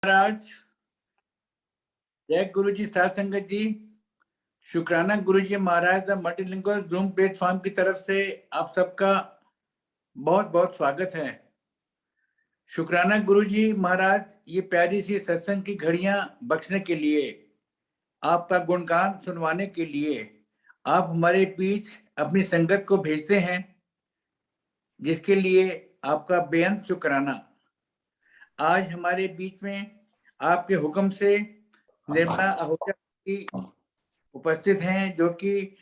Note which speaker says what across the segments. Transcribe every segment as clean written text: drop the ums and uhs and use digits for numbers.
Speaker 1: महाराज, जय गुरु जी, साथ संगत जी, शुक्राना गुरु जी महाराज द मल्टीलिंगुअल जूम प्लेटफॉर्म की तरफ से आप सबका बहुत बहुत स्वागत है। शुक्राना गुरु जी महाराज, ये प्यारी सी सत्संग की घड़ियां बख्शने के लिए, आपका गुणगान सुनवाने के लिए आप हमारे बीच अपनी संगत को भेजते हैं, जिसके लिए आपका बेअंत शुक्राना। आज हमारे बीच में आपके हुक्म से निर्मला आहूजा जी उपस्थित हैं, जो कि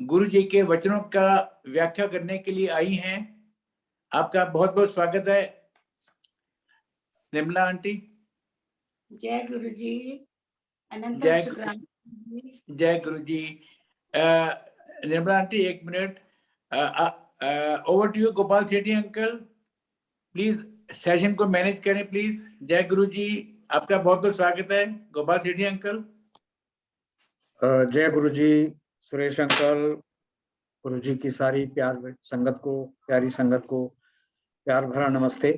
Speaker 1: गुरु जी के वचनों का व्याख्या करने के लिए आई हैं। आपका बहुत बहुत स्वागत है निर्मला आंटी।
Speaker 2: जय गुरु जी, अनंत
Speaker 1: जय
Speaker 2: शुक्राना।
Speaker 1: जय गुरु जी। निर्मला आंटी, एक minute, over to you Gopal Sethi uncle, please session को मैनेज करें प्लीज। जय गुरु जी, आपका बहुत बहुत स्वागत है गोपाल सेठी अंकल।
Speaker 3: जय गुरु जी सुरेश अंकल, गुरु जी की सारी प्यारी संगत को प्यार भरा नमस्ते।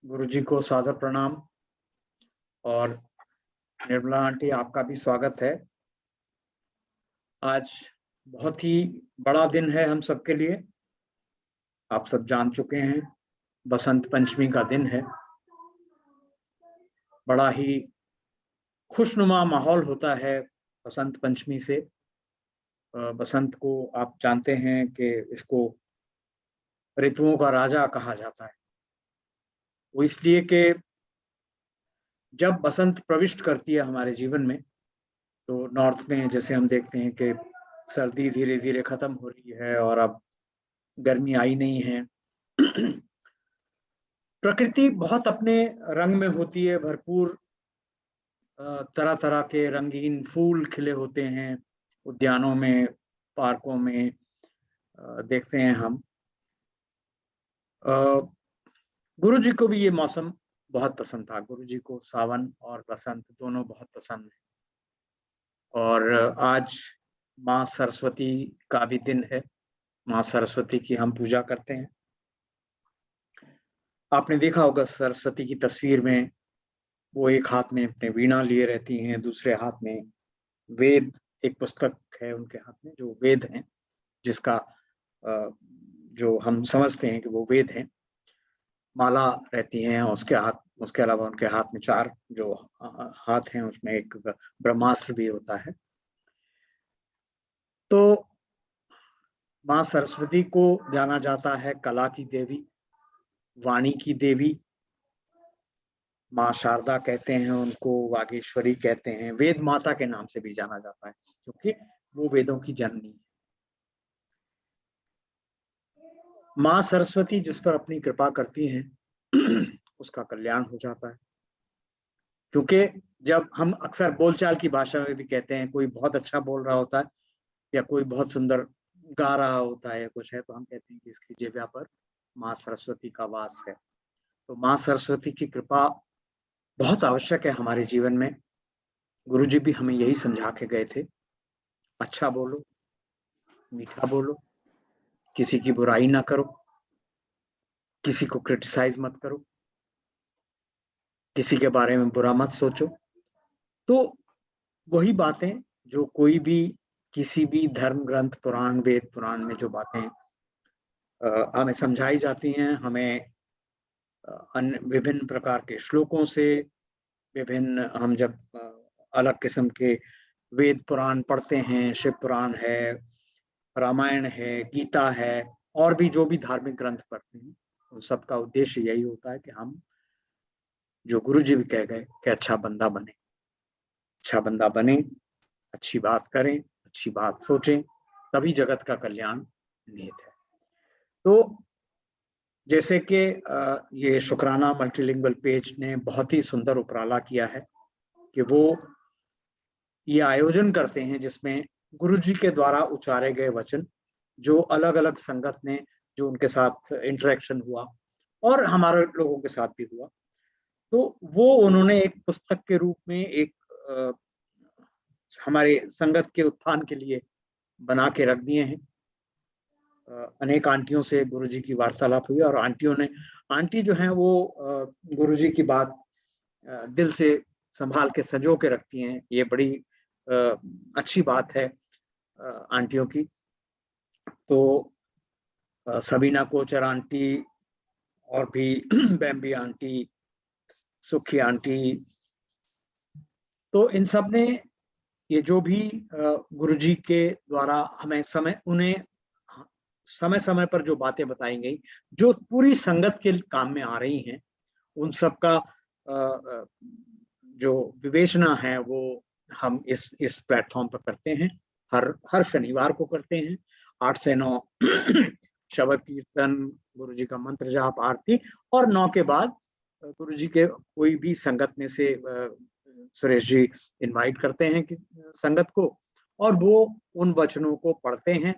Speaker 3: गुरु जी को सादर प्रणाम। और निर्मला आंटी, आपका भी स्वागत है। आज बहुत ही बड़ा दिन है हम सबके लिए। आप सब जान चुके हैं, बसंत पंचमी का दिन है। बड़ा ही खुशनुमा माहौल होता है बसंत पंचमी से। बसंत को आप जानते हैं कि इसको ऋतुओं का राजा कहा जाता है। वो इसलिए कि जब बसंत प्रविष्ट करती है हमारे जीवन में, तो नॉर्थ में जैसे हम देखते हैं कि सर्दी धीरे धीरे खत्म हो रही है और अब गर्मी आई नहीं है। प्रकृति बहुत अपने रंग में होती है, भरपूर तरह तरह के रंगीन फूल खिले होते हैं उद्यानों में, पार्कों में देखते हैं हम। गुरु जी को भी ये मौसम बहुत पसंद था। गुरु जी को सावन और बसंत दोनों बहुत पसंद है। और आज माँ सरस्वती का भी दिन है। माँ सरस्वती की हम पूजा करते हैं। आपने देखा होगा सरस्वती की तस्वीर में वो एक हाथ में अपने वीणा लिए रहती हैं, दूसरे हाथ में वेद, एक पुस्तक है उनके हाथ में जो वेद हैं, जिसका जो हम समझते हैं कि वो वेद हैं। माला रहती हैं उसके अलावा उनके हाथ में 4 जो हाथ हैं उसमें एक ब्रह्मास्त्र भी होता है। तो माँ सरस्वती को जाना जाता है कला की देवी, वाणी की देवी। माँ शारदा कहते हैं उनको, वागीश्वरी कहते हैं, वेद माता के नाम से भी जाना जाता है, क्योंकि वो वेदों की जननी है। माँ सरस्वती जिस पर अपनी कृपा करती हैं उसका कल्याण हो जाता है। क्योंकि जब हम अक्सर बोलचाल की भाषा में भी कहते हैं, कोई बहुत अच्छा बोल रहा होता है या कोई बहुत सुंदर गा रहा होता है या कुछ है, तो हम कहते हैं कि इसकी जिह्वा पर माँ सरस्वती का वास है। तो माँ सरस्वती की कृपा बहुत आवश्यक है हमारे जीवन में। गुरु जी भी हमें यही समझा के गए थे, अच्छा बोलो, मीठा बोलो, किसी की बुराई ना करो, किसी को क्रिटिसाइज मत करो, किसी के बारे में बुरा मत सोचो। तो वही बातें जो कोई भी किसी भी धर्म ग्रंथ, पुराण, वेद पुराण में जो बातें हमें समझाई जाती हैं, हमें अन्य विभिन्न प्रकार के श्लोकों से, विभिन्न हम जब अलग किस्म के वेद पुराण पढ़ते हैं, शिव पुराण है, रामायण है, गीता है, और भी जो भी धार्मिक ग्रंथ पढ़ते हैं, उन सब का उद्देश्य यही होता है कि हम, जो गुरु जी भी कह गए, कि अच्छा बंदा बने, अच्छा बंदा बने, अच्छी बात करें, अच्छी बात सोचें, तभी जगत का कल्याण निहित है। तो जैसे कि ये शुक्राना मल्टीलिंगुअल पेज ने बहुत ही सुंदर उपराला किया है कि वो ये आयोजन करते हैं जिसमें गुरु जी के द्वारा उचारे गए वचन, जो अलग अलग संगत ने, जो उनके साथ इंटरेक्शन हुआ और हमारे लोगों के साथ भी हुआ, तो वो उन्होंने एक पुस्तक के रूप में एक हमारे संगत के उत्थान के लिए बना के रख दिए हैं। अनेक आंटियों से गुरुजी की वार्तालाप हुई और आंटी जो हैं वो गुरुजी की बात दिल से संभाल के संजो के रखती हैं, ये बड़ी अच्छी बात है आंटियों की। तो सबीना कोचर आंटी और भी बेम्बी आंटी, सुखी आंटी, तो इन सब ने ये जो भी गुरुजी के द्वारा हमें उन्हें समय समय पर जो बातें बताई गई, जो पूरी संगत के काम में आ रही हैं, उन सब का जो विवेचना है वो हम इस प्लेटफॉर्म पर करते हैं। हर शनिवार को करते हैं 8 से 9 शबद कीर्तन, गुरुजी का मंत्र जाप, आरती, और 9 के बाद गुरुजी के कोई भी संगत में से सुरेश जी इनवाइट करते हैं कि संगत को, और वो उन वचनों को पढ़ते हैं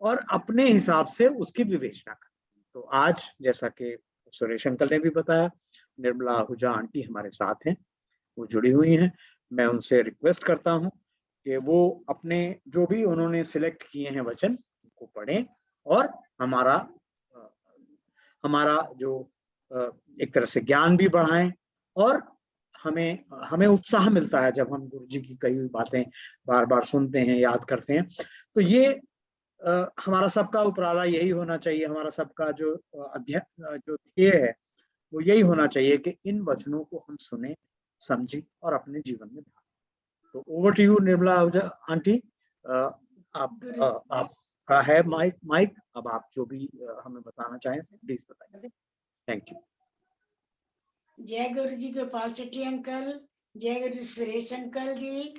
Speaker 3: और अपने हिसाब से उसकी विवेचना करते हैं। तो आज जैसा कि सुरेश अंकल ने भी बताया, निर्मला आहूजा आंटी हमारे साथ हैं, वो जुड़ी हुई हैं। मैं उनसे रिक्वेस्ट करता हूं कि वो अपने जो भी उन्होंने सिलेक्ट किए हैं वचन उनको पढ़ें और हमारा जो एक तरह से ज्ञान भी बढ़ाएं, और हमें उत्साह मिलता है जब हम गुरुजी की कही हुई बातें बार बार सुनते हैं, याद करते हैं। तो ये हमारा सबका उपराला यही होना चाहिए, हमारा सबका जो जो ध्येय है वो यही होना चाहिए कि इन वचनों को हम सुने, समझें और अपने जीवन में धारण। तो over to you Nirmala aunty, आपका है माइक, अब आप जो भी हमें बताना चाहें प्लीज बताइए। Thank you.
Speaker 2: जय गुरु जी गोपाल शेट्टी अंकल, जय Guru Suresh uncle ji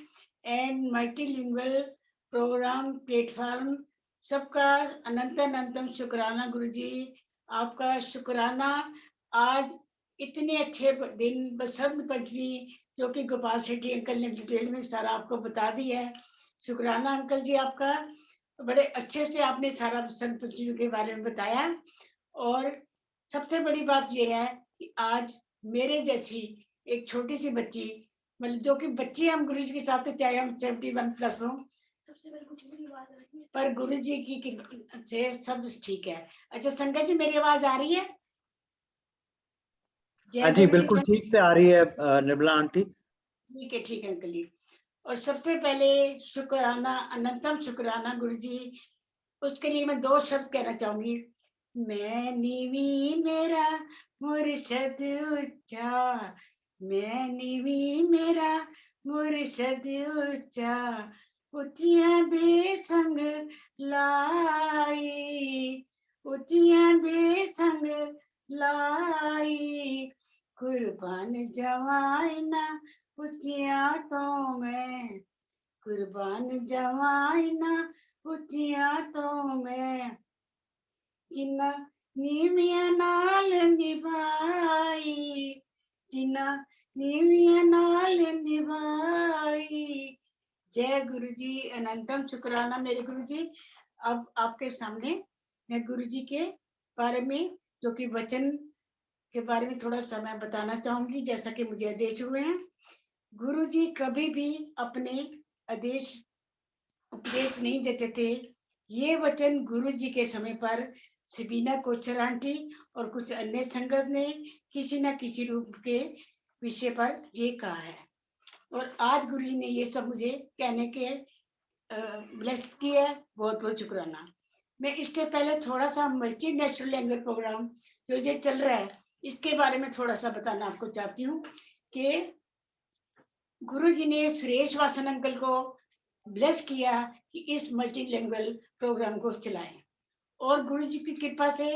Speaker 2: and multilingual program platform, सबका अनंतम शुक्राना गुरु जी। आपका शुक्राना। आज इतने अच्छे दिन बसंत पंचमी जो कि गोपाल शेट्टी अंकल ने डिटेल में सारा आपको बता दिया है। शुक्राना अंकल जी आपका, बड़े अच्छे से आपने सारा बसंत पंचमी के बारे में बताया। और सबसे बड़ी बात यह है कि आज मेरे जैसी एक छोटी सी बच्ची, मतलब जो कि बच्ची हम गुरु जी के साथ, चाहे हम 71+ हो, पर गुरु जी की से सब ठीक है। अच्छा संगत जी, मेरी आवाज आ रही है?
Speaker 3: हाँ जी, बिल्कुल ठीक से आ रही है निर्मला आंटी।
Speaker 2: ठीक है अंकल जी। और सबसे पहले शुक्राना, अनंतम शुक्राना गुरु जी। उसके लिए मैं 2 शब्द कहना चाहूंगी। मैं नीवी मेरा मुर्शद ऊंचा, मैं नीवी मेरा मुर्शद ऊंचा, ऊंचियां दे संग लाई, ऊंचियां दे संग लाई, कुर्बान जवाना ऊंचियां तो मैं, कुर्बान जवाना ऊंचियां तो मैं, जिन्ना नीवियां नाल निभाई, जिन्ना नीवियां नाल निभाई। जय गुरु जी, अनंतम शुक्राना मेरे गुरु जी। अब आपके सामने मैं गुरु जी के बारे में, जो कि वचन के बारे में थोड़ा सा मैं बताना चाहूंगी, जैसा कि मुझे आदेश हुए हैं। गुरु जी कभी भी अपने उपदेश नहीं देते थे। ये वचन गुरु जी के समय पर सबीना कोचर आंटी और कुछ अन्य संगत ने किसी न किसी रूप के विषय पर ये कहा है, और आज गुरु जी ने ये सब मुझे कहने के ब्लेस किया है। बहुत बहुत शुक्राना। मैं इससे पहले थोड़ा सा मल्टीनेशनल लैंग्वेज प्रोग्राम जो ये चल रहा है, इसके बारे में थोड़ा सा बताना आपको चाहती हूँ कि गुरु जी ने सुरेश वासन अंकल को ब्लेस किया कि इस मल्टीलिंगुअल प्रोग्राम को चलाएं, और गुरु जी की कृपा से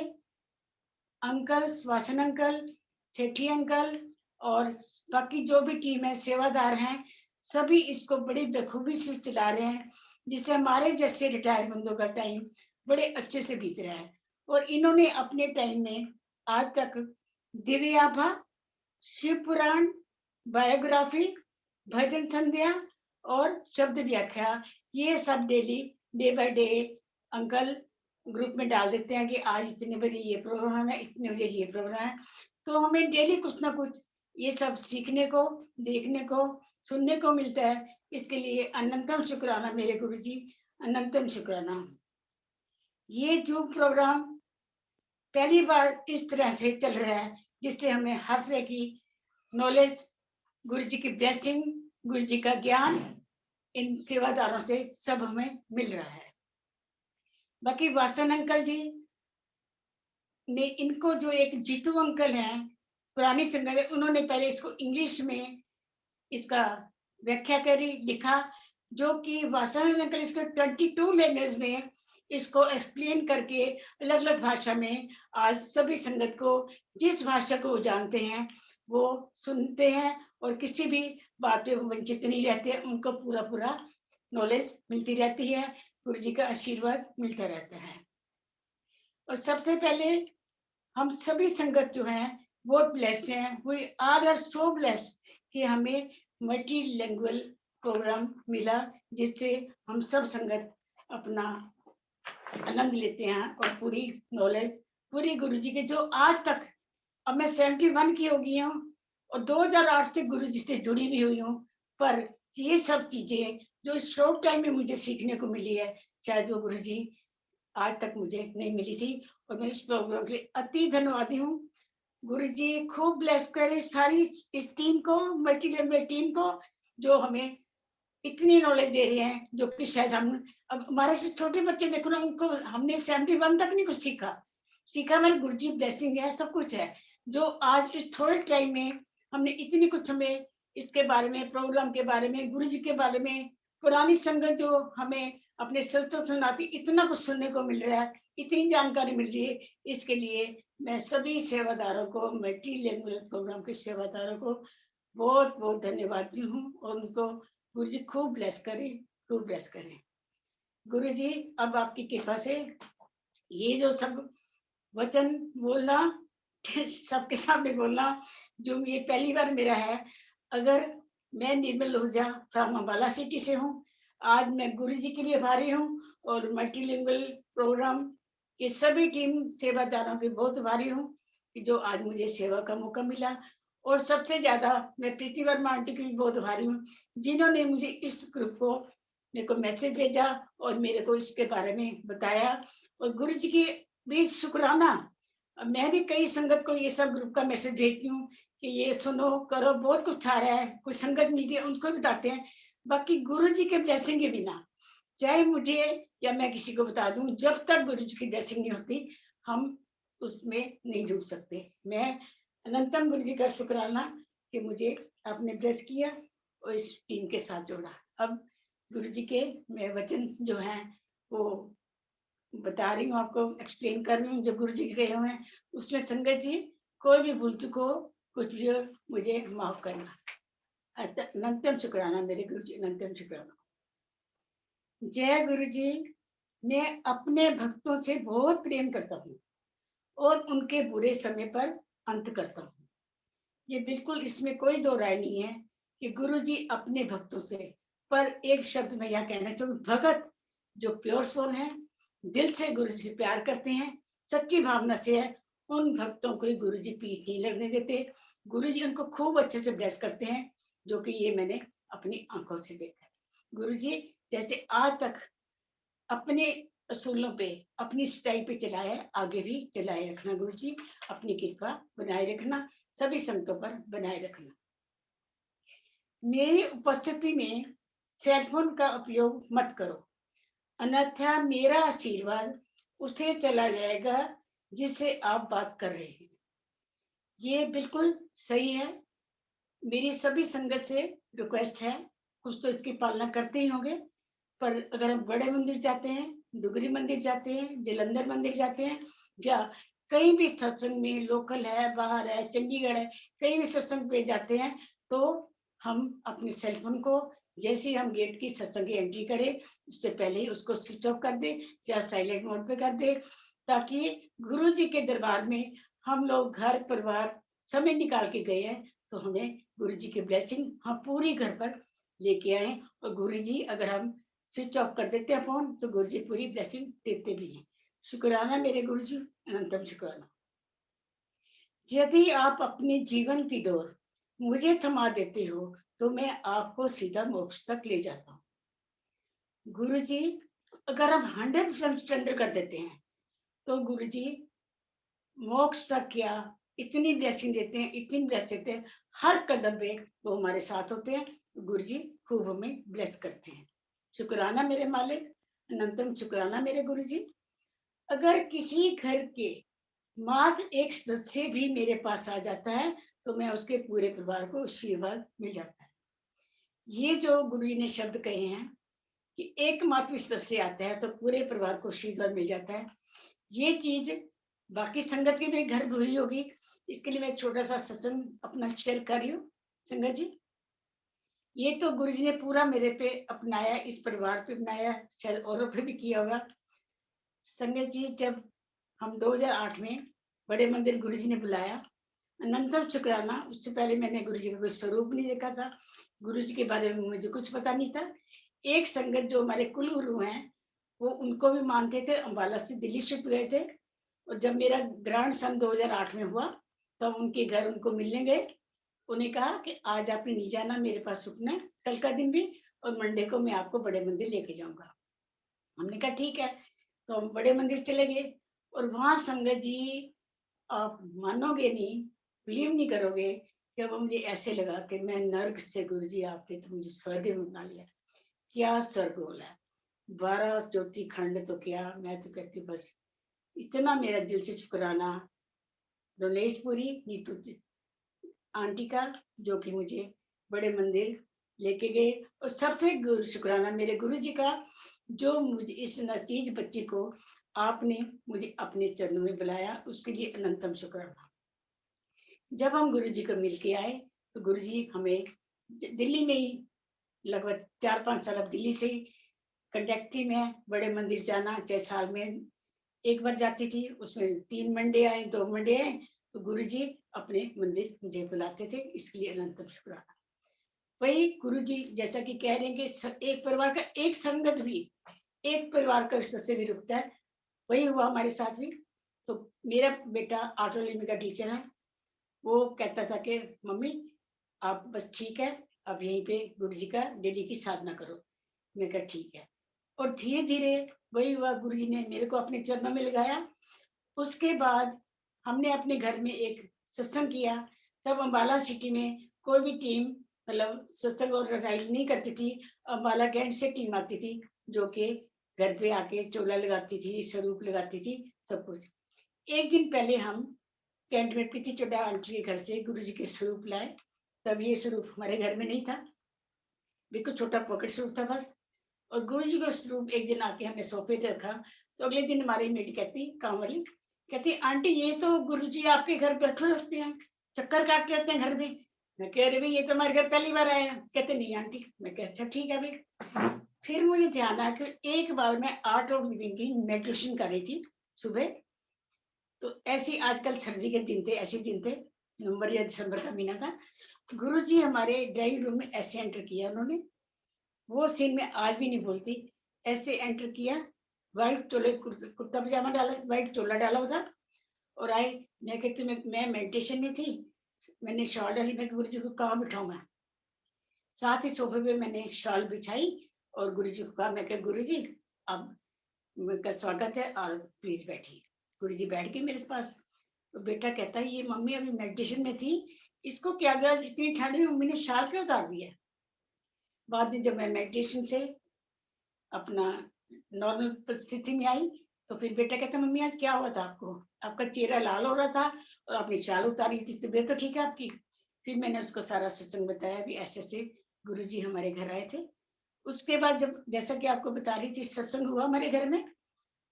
Speaker 2: अंकल, वासन अंकल, सेठी अंकल और बाकी जो भी टीम है, सेवादार हैं, सभी इसको बड़ी बखूबी से चला रहे हैं, जिससे हमारे जैसे रिटायर बंदों का टाइम बड़े अच्छे से बीत रहा है। और इन्होंने अपने टाइम में आज तक दिव्य आभा, शिव पुराण, बायोग्राफी, भजन संध्या और शब्द व्याख्या, ये सब daily day by day uncle group में डाल देते हैं कि आज इतने बजे ये प्रोग्राम है, इतने बजे ये प्रोग्राम है। तो हमें डेली कुछ ना कुछ ये सब सीखने को, देखने को, सुनने को मिलता है। इसके लिए अनंतम शुक्राना मेरे गुरु जी, अनंतम शुक्राना। ये जो प्रोग्राम पहली बार इस तरह से चल रहा है, जिससे हमें हर तरह की नॉलेज गुरु जी की ब्लेसिंग, गुरु जी का ज्ञान इन सेवादारों से सब हमें मिल रहा है। बाकी वासन अंकल जी ने इनको जो एक जीतू अंकल हैं पुरानी संगत, उन्होंने पहले इसको इंग्लिश में इसका व्याख्या करी, लिखा, जो कि वासन अंकल इसको 22 लैंग्वेज में इसको एक्सप्लेन करके अलग अलग भाषा में आज सभी संगत को जिस भाषा को वो जानते हैं वो सुनते हैं और किसी भी बात में वंचित नहीं रहते, उनको पूरा पूरा नॉलेज मिलती रहती है, गुरु जी का आशीर्वाद मिलता रहता है। और सबसे पहले हम सभी संगत जो हैं बहुत ब्लेस्ड हैं, वी आर सो ब्लेस्ड कि हमें मल्टी लैंग्वेज प्रोग्राम मिला, जिससे हम सब संगत अपना आनंद लेते हैं और पूरी नॉलेज पूरी गुरु जी के, जो आज तक, अब मैं 71 की हो गई हूँ और 2008 से गुरु जी से जुड़ी भी हुई हूँ, पर ये सब चीजें जो शॉर्ट टाइम में मुझे सीखने को मिली है, शायद वो गुरु जी आज तक मुझे नहीं मिली थी। और मैं इस प्रोग्राम के लिए अति धन्यवादी हूँ। गुरु जी खूब ब्लेस करे सारी इस टीम को, मल्टी लैंग्वेज टीम को, जो हमें इतनी नॉलेज दे रहे हैं, जो कि शायद हम, अब हमारे से छोटे बच्चे देखो ना, उनको हमने 71 तक नहीं कुछ सीखा मैंने, गुरु जी ब्लेसिंग है, सब कुछ है, जो आज इस थोड़े टाइम में हमने इतनी कुछ, हमें इसके बारे में, प्रोग्राम के बारे में, गुरु जी के बारे में, पुरानी संगत जो हमें अपने सत्संग सुनाती, इतना कुछ सुनने को मिल रहा है, इतनी जानकारी मिल रही है। इसके लिए मैं सभी सेवादारों को, मल्टी लैंग्वेज प्रोग्राम के सेवादारों को बहुत बहुत धन्यवाद दी हूँ और उनको गुरु जी खूब ब्लेस करें, खूब ब्लेस करें। गुरु जी अब आपकी कृपा से ये जो सब वचन बोलना, सबके सामने बोलना, जो ये पहली बार मेरा है, अगर मैं निर्मल लहूजा फ्रॉम अम्बाला सिटी से हूँ, आज मैं गुरु जी की भी आभारी हूँ और मल्टीलिंगुअल प्रोग्राम के सभी टीम सेवादारों की बहुत आभारी हूँ कि जो आज मुझे सेवा का मौका मिला। और सबसे ज्यादा मैं प्रीति वर्मा आंटी की भी बहुत आभारी हूँ, जिन्होंने मुझे इस ग्रुप को, मेरे को मैसेज भेजा और मेरे को इसके बारे में बताया। और गुरु जी की भी शुक्राना, मैं भी कई संगत को ये सब ग्रुप का मैसेज भेजती हूँ कि ये सुनो करो, बहुत कुछ आ रहा है, कुछ संगत मिलती है उनको बताते हैं। बाकी गुरु जी के ब्लेसिंग के बिना, चाहे मुझे या मैं किसी को बता दूं, जब तक गुरु जी की ब्लेसिंग नहीं होती हम उसमें नहीं जुड़ सकते। मैं अनंतम गुरु जी का शुक्राना कि मुझे आपने ब्लेस किया और इस टीम के साथ जोड़ा। अब गुरु जी के मैं वचन जो है वो बता रही हूँ आपको, एक्सप्लेन कर रही हूँ जो गुरु जी के कहे हुए हैं, उसमें संगत जी कोई भी भूल चूक हो, कुछ भी हो, मुझे माफ करना। अनंतम शुक्राना मेरे गुरु जी, अनंतम शुक्राना। जय गुरु जी। मैं अपने भक्तों से बहुत प्रेम करता हूँ और उनके बुरे समय पर अंत करता हूँ। ये बिल्कुल, इसमें कोई दो राय नहीं है कि गुरु जी अपने भक्तों से, पर एक शब्द मैं यह कहना चाहूँ, भगत जो प्योर सोल है, दिल से गुरु जी से प्यार करते हैं, सच्ची भावना से है, उन भक्तों को गुरु जी पीठ नहीं लगने देते। गुरु जी उनको खूब अच्छे से ब्लेस करते हैं, जो कि ये मैंने अपनी आंखों से देखा है। गुरु जी जैसे आज तक अपने असूलों पे, अपनी सच्चाई पे चलाया है, आगे भी चलाए रखना गुरु जी, अपनी कृपा बनाए रखना, सभी संतों पर बनाए रखना। मेरी उपस्थिति में सेलफोन का उपयोग मत करो, अन्यथा मेरा आशीर्वाद उसे चला जाएगा जिससे आप बात कर रहे हैं। ये बिल्कुल सही है। मेरी सभी संगत से रिक्वेस्ट है, कुछ तो इसकी पालना करते ही होंगे, पर अगर हम बड़े मंदिर जाते हैं, डुगरी मंदिर जाते हैं, जलंधर मंदिर जाते हैं, या कहीं भी सत्संग में, लोकल है, बाहर है, चंडीगढ़ है, कहीं भी सत्संग पे जाते हैं, तो हम अपने सेलफोन को जैसे हम गेट की सत्संग की एंट्री करें, उससे पहले ही उसको स्विच ऑफ कर दे या साइलेंट मोड पे कर दे, ताकि गुरु जी के दरबार में हम लोग घर परिवार समय निकाल के गए हैं, तो हमें गुरु जी की ब्लेसिंग हम पूरी घर पर लेके आए। और गुरु जी अगर हम स्विच ऑफ कर देते हैं फोन, तो गुरु जी पूरी ब्लेसिंग देते भी हैं। शुक्राना मेरे गुरु जी, अनंतम शुक्राना। यदि आप अपने जीवन की डोर मुझे थमा देते हो, तो मैं आपको सीधा मोक्ष तक ले जाता हूँ। गुरु जी अगर हम 100% सरेंडर कर देते हैं, तो गुरु जी मोक्ष तक क्या, इतनी ब्लेसिंग देते हैं, इतनी ब्लेस देते हैं, हर कदम पे वो हमारे साथ होते हैं। गुरु जी खूब हमें ब्लेस करते हैं। शुक्राना मेरे मालिक, अनंतम शुक्राना मेरे गुरु जी। अगर किसी घर के मात्र एक सदस्य भी मेरे पास आ जाता है तो मैं उसके पूरे परिवार को आशीर्वाद मिल जाता है। ये जो गुरु जी ने शब्द कहे हैं कि एकमात्र सदस्य आता है तो पूरे परिवार को आशीर्वाद मिल जाता है, ये चीज बाकी संगत की भी घर भूरी होगी। इसके लिए मैं एक छोटा सा सत्संग अपना शेयर कर रही हूँ संगत जी। ये तो गुरु जी ने पूरा मेरे पे अपनाया, इस परिवार पे अपनाया, शायद औरों पे भी किया होगा। संगत जी, जब हम 2008 में बड़े मंदिर गुरु जी ने बुलाया, अनंतम शुक्राना, उससे पहले मैंने गुरु जी का कोई स्वरूप नहीं देखा था, गुरु जी के बारे में मुझे कुछ पता नहीं था। एक संगत जो हमारे कुल गुरु हैं वो उनको भी मानते थे, अम्बाला से दिल्ली शिफ्ट गए थे। और जब मेरा ग्रांड सन 2008 में हुआ तब उनके घर उनको मिलने गए। उन्हें कहा कि आज आपने नहीं जाना, मेरे पास रुकना है कल का दिन भी, और मंडे को मैं आपको बड़े मंदिर लेके जाऊंगा। हमने कहा ठीक है, तो हम बड़े मंदिर चले गए। और वहां संगत जी, आप मानोगे नहीं, बिलीव नहीं करोगे कि अब मुझे ऐसे लगा कि मैं नर्क से गुरु जी आपके तो मुझे स्वर्ग में बना लिया। क्या स्वर्ग बोला है, 12 ज्योति खंड तो क्या, मैं तो कहती हूँ बस इतना मेरा दिल से शुक्राना डोनेशपुरी नीतू आंटी का, जो कि मुझे बड़े मंदिर लेके गए। और सबसे शुक्राना मेरे गुरु जी का, जो मुझे इस नतीज बच्ची को आपने मुझे अपने चरणों में बुलाया, उसके लिए अनंतम शुक्राना। जब हम गुरु जी को मिल के आए तो गुरु जी हमें दिल्ली में ही लगभग 4-5 साल अब दिल्ली से ही कंटेक्ट थी। मैं बड़े मंदिर जाना चाहे साल में एक बार जाती थी, उसमें 3 मंडे आए 2 मंडे आए, तो गुरु जी अपने मंदिर मुझे बुलाते थे, इसके लिए अनंतम शुक्राना। वही गुरु जी जैसा कि कह रहे हैं कि एक परिवार का एक संगत भी, एक परिवार का सदस्य भी रुकता है, वही हुआ हमारे साथ भी। तो मेरा बेटा ऑटोनॉमी का टीचर है, वो कहता था कि मम्मी आप बस ठीक है, अब यहीं पे गुरु जी का डेली की साधना करो। मैं कहा ठीक है। और धीरे धीरे वही हुआ, गुरु जी ने मेरे को अपने चरणों में लगाया। उसके बाद हमने अपने घर में एक सत्संग किया। तब अम्बाला सिटी में कोई भी टीम मतलब सत्संग ऑर्गेनाइज नहीं करती थी। अम्बाला कैंट से टीम आती थी जो कि घर पे आके चोला लगाती थी, स्वरूप लगाती थी, सब कुछ। एक दिन पहले हम कैंट में प्रीति चोड़ा आंटी के घर से गुरु जी के स्वरूप लाए। तब ये स्वरूप हमारे घर में नहीं था, बिल्कुल छोटा पॉकेट स्वरूप था बस। और गुरु जी का स्वरूप एक दिन आके हमने सोफे पे रखा, तो अगले दिन हमारी मेड कहती, काम वाली कहती, आंटी ये तो गुरु जी आपके घर बैठे रहते हैं, चक्कर काटते रहते हैं घर में। मैं कह रही भाई ये तो हमारे घर पहली बार आए हैं। कहते नहीं आंटी। मैं कह अच्छा ठीक है भाई। फिर मुझे ध्यान आया कि एक बार मैं आर्ट ऑफ लिविंग की मेडिटेशन कर रही थी सुबह। तो ऐसे आजकल सर्दी के दिन थे, ऐसे दिन थे, नवंबर या दिसंबर का महीना था। गुरु जी हमारे ड्राइंग रूम में ऐसे एंटर किया उन्होंने, वो सीन में आज भी नहीं भूलती। ऐसे एंटर किया, व्हाइट चोले कुर्ता पजामा डाला, व्हाइट चोला डाला हुआ था और आए। मैं कहती मैं मेडिटेशन में थी, मैंने शॉल डाली। मैं गुरु जी को कहाँ बिठाऊं मैं, साथ ही सोफे पे मैंने शॉल बिछाई और गुरु जी को कहा, मैं कहा गुरु जी अब मेरा स्वागत है और प्लीज बैठिए। गुरु जी बैठ गए मेरे पास। तो बेटा कहता है ये मम्मी अभी मेडिटेशन में थी, इसको क्या गया, इतनी ठंड में मम्मी ने शाल क्यों उतार दिया। बाद में जब मैं मेडिटेशन से अपना नॉर्मल परिस्थिति में आई तो फिर बेटा कहता मम्मी आज क्या हुआ था आपको, आपका चेहरा लाल हो रहा था और आपने शाल उतारी थी, तबीयत तो ठीक है आपकी। फिर मैंने उसको सारा सत्संग बताया भी ऐसे ऐसे गुरु जी हमारे घर आए थे। उसके बाद जब जैसा कि आपको बता रही थी सत्संग हुआ हमारे घर में,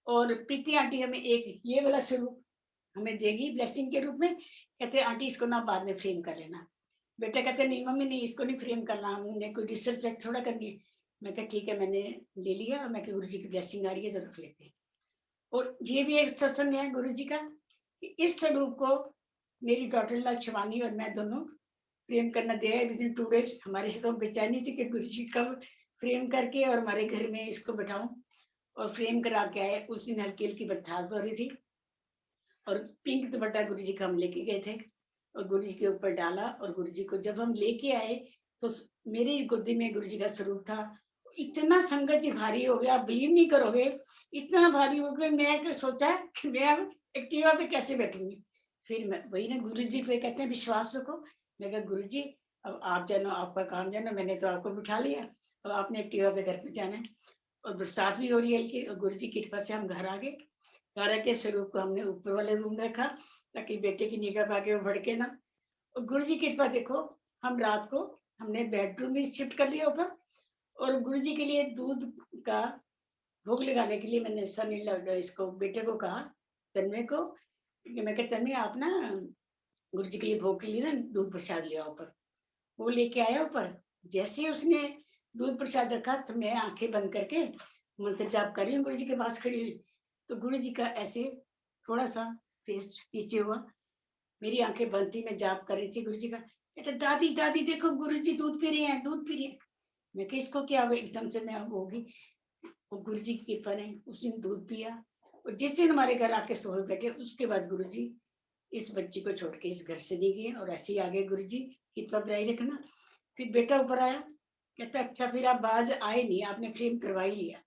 Speaker 2: और प्रीति आंटी हमें एक ये वाला स्वरूप हमें देगी ब्लेसिंग के रूप में। कहते आंटी इसको ना बाद में फ्रेम कर लेना। बेटा कहते नहीं मम्मी नहीं, इसको नहीं फ्रेम करना, हमने कोई डिसरिस्पेक्ट थोड़ा करनी है। मैं कहा ठीक है, मैंने ले लिया और मैं गुरु जी की ब्लेसिंग आ रही है, जरूर लेते हैं। और ये भी एक सत्संग है गुरु जी का। इस स्वरूप को मेरी डॉटर ला शिवानी और मैं दोनों फ्रेम करना दिया विद इन 2 डेज। हमारे से तो बेचैनी थी कि गुरु जी कब फ्रेम करके और हमारे घर में इसको बैठाऊं, और फ्रेम करा के आए। उस दिन हल्की हल्की बरसात हो रही थी और पिंक दुपट्टा गुरु जी का हम लेके गए थे और गुरु जी के ऊपर डाला। और गुरु जी को जब हम लेके आए तो मेरी गोदी में गुरु जी का स्वरूप था। इतना संगत जी भारी हो गया, बिलीव नहीं करोगे, इतना भारी हो गया। मैं सोचा कि मैं अब एक्टिवा पे कैसे बैठूंगी। फिर मैं वही ना गुरु जी पे कहते हैं विश्वास रखो। मैं कहा गुरु जी अब आप जानो, आपका काम जानो, मैंने तो आपको बिठा लिया, अब आपने एक्टिवा पे घर पे जाना है। और बरसात भी हो रही है कि गुरु जी की कृपा से हम घर आ गए। घर आके स्वरूप को हमने ऊपर वाले रूम में रखा ताकि बेटे की निगाह पाके वो भड़के ना। और गुरु जी की कृपा देखो, हम रात को हमने बेडरूम भी शिफ्ट कर लिया ऊपर। और गुरु जी के लिए दूध का भोग लगाने के लिए मैंने सनी इसको बेटे को कहा, तन्मय को, कि मैं कहता तन्मय आप ना गुरु जी के लिए भोग के लिए ना दूध प्रसाद ले आओ ऊपर। वो लेके आया ऊपर। जैसे ही उसने दूध प्रसाद रखा तो मैं आंखें बंद करके मंत्र जाप कर रही हूँ, गुरु जी के पास खड़ी हुई। तो गुरु जी का ऐसे थोड़ा सा फेस पीछे हुआ, मेरी आंखें बंद थी, मैं जाप कर रही थी। गुरु जी का कहते दादी दादी देखो गुरु जी दूध पी रहे हैं, दूध पी रहे हैं। मैं कहा इसको क्या हुआ? एकदम से मैं अब होगी। वो गुरु जी की कृपा ने उस दिन दूध पिया। और जिस दिन हमारे घर आके सो बैठे उसके बाद गुरु जी इस बच्ची को छोड़ के इस घर से नहीं गए और ऐसे ही आगे गुरु जी कृपा बनाई रखना। फिर बेटा ऊपर आया, कहता अच्छा फिर आप बाज आए नहीं, आपने फ्रेम करवा ही लिया।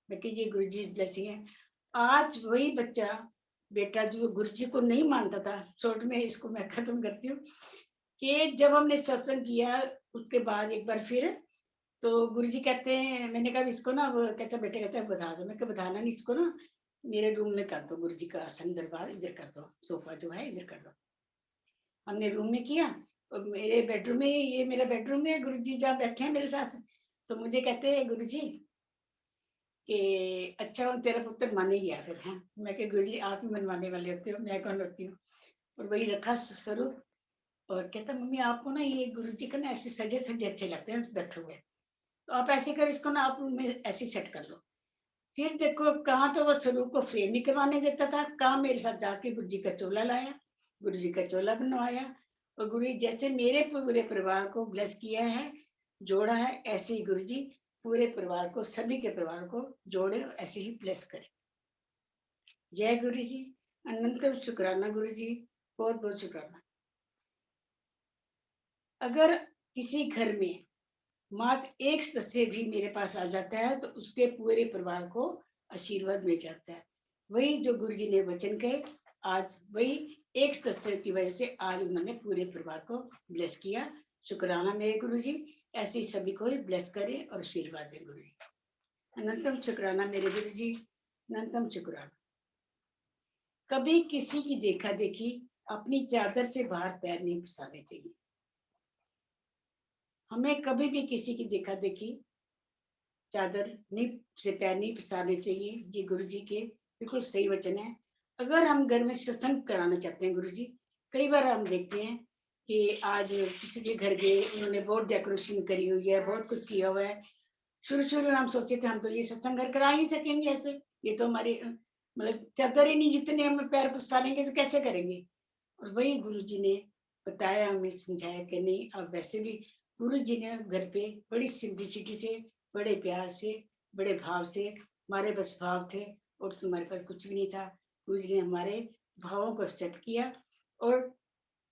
Speaker 2: मैं कि ये गुरु जी ब्लेसिंग है। आज वही बच्चा बेटा जो गुरु जी को नहीं मानता था, शॉर्ट में इसको मैं खत्म करती हूँ, कि जब हमने सत्संग किया उसके बाद एक बार फिर तो गुरुजी कहते हैं, मैंने कहा इसको ना, वो कहता बेटे कहता है बता दो। मैं कहा बताना नहीं, इसको ना मेरे रूम में कर दो, गुरुजी का आसन दरबार इधर कर दो, सोफा जो है इधर कर दो। हमने रूम में किया और मेरे बेडरूम में, ये मेरा बेडरूम है, गुरुजी जहाँ बैठे हैं मेरे साथ। तो मुझे कहते हैं गुरुजी कि अच्छा हम तेरा पुत्र मान ही गया फिर है। मैं कहा गुरुजी आप ही मनवाने वाले होते हो, मैं कौन होती हूँ। और वही रखा स्वरूप। और कहता मम्मी आपको ना ये गुरुजी का ना ऐसे सजे सजे अच्छे लगते हैं बैठे हुए, तो आप ऐसे करो इसको ना आप रूम में ऐसे सेट कर लो। फिर देखो कहाँ तो वो स्वरूप को फ्रेम नहीं करवाने देता था, कहाँ मेरे साथ जाके गुरु जी का चोला लाया, गुरु जी का चोला बनवाया। और गुरु जी जैसे मेरे पूरे परिवार को ब्लेस किया है, जोड़ा है, ऐसे ही गुरु जी पूरे परिवार को, सभी के परिवार को जोड़े और ऐसे ही ब्लेस करे। जय गुरु जी, अनंत शुक्राना गुरु जी, बहुत बहुत शुक्राना। अगर किसी घर में मात्र एक सदस्य भी मेरे पास आ जाता है तो उसके पूरे परिवार को आशीर्वाद मिल जाता है। वही जो गुरु जी ने वचन कहे, आज वही एक सदस्य की वजह से आज उन्होंने पूरे परिवार को ब्लेस किया। शुक्राना मेरे गुरु जी, ऐसे ही सभी को ब्लेस करें और आशीर्वाद दें गुरु जी। अनंतम शुक्राना मेरे गुरु जी, अनंतम शुक्राना। कभी किसी की देखा देखी अपनी चादर से बाहर पैर नहीं फंसाने चाहिए। हमें कभी भी किसी की देखा देखी चादर नहीं से पैर नहीं फंसाने चाहिए। ये गुरु जी के बिल्कुल सही वचन है। अगर हम घर में सत्संग कराना चाहते हैं गुरु जी, कई बार हम देखते हैं कि आज किसी के घर गए, उन्होंने बहुत डेकोरेशन करी हुई है, बहुत कुछ किया हुआ है। शुरू में हम सोचे थे हम तो ये सत्संग घर करा ही नहीं सकेंगे ऐसे, ये तो हमारी मतलब चादर ही नहीं, जितने हम पैर फंसानेंगे तो कैसे करेंगे। और वही गुरु जी ने बताया, हमें समझाया कि नहीं, अब वैसे भी गुरु जी ने घर पे बड़ी सिंपलिसिटी से, बड़े प्यार से, बड़े भाव से, हमारे बस भाव थे और तुम्हारे पास कुछ भी नहीं था। गुरु जी ने हमारे भावों को एक्सेप्ट किया। और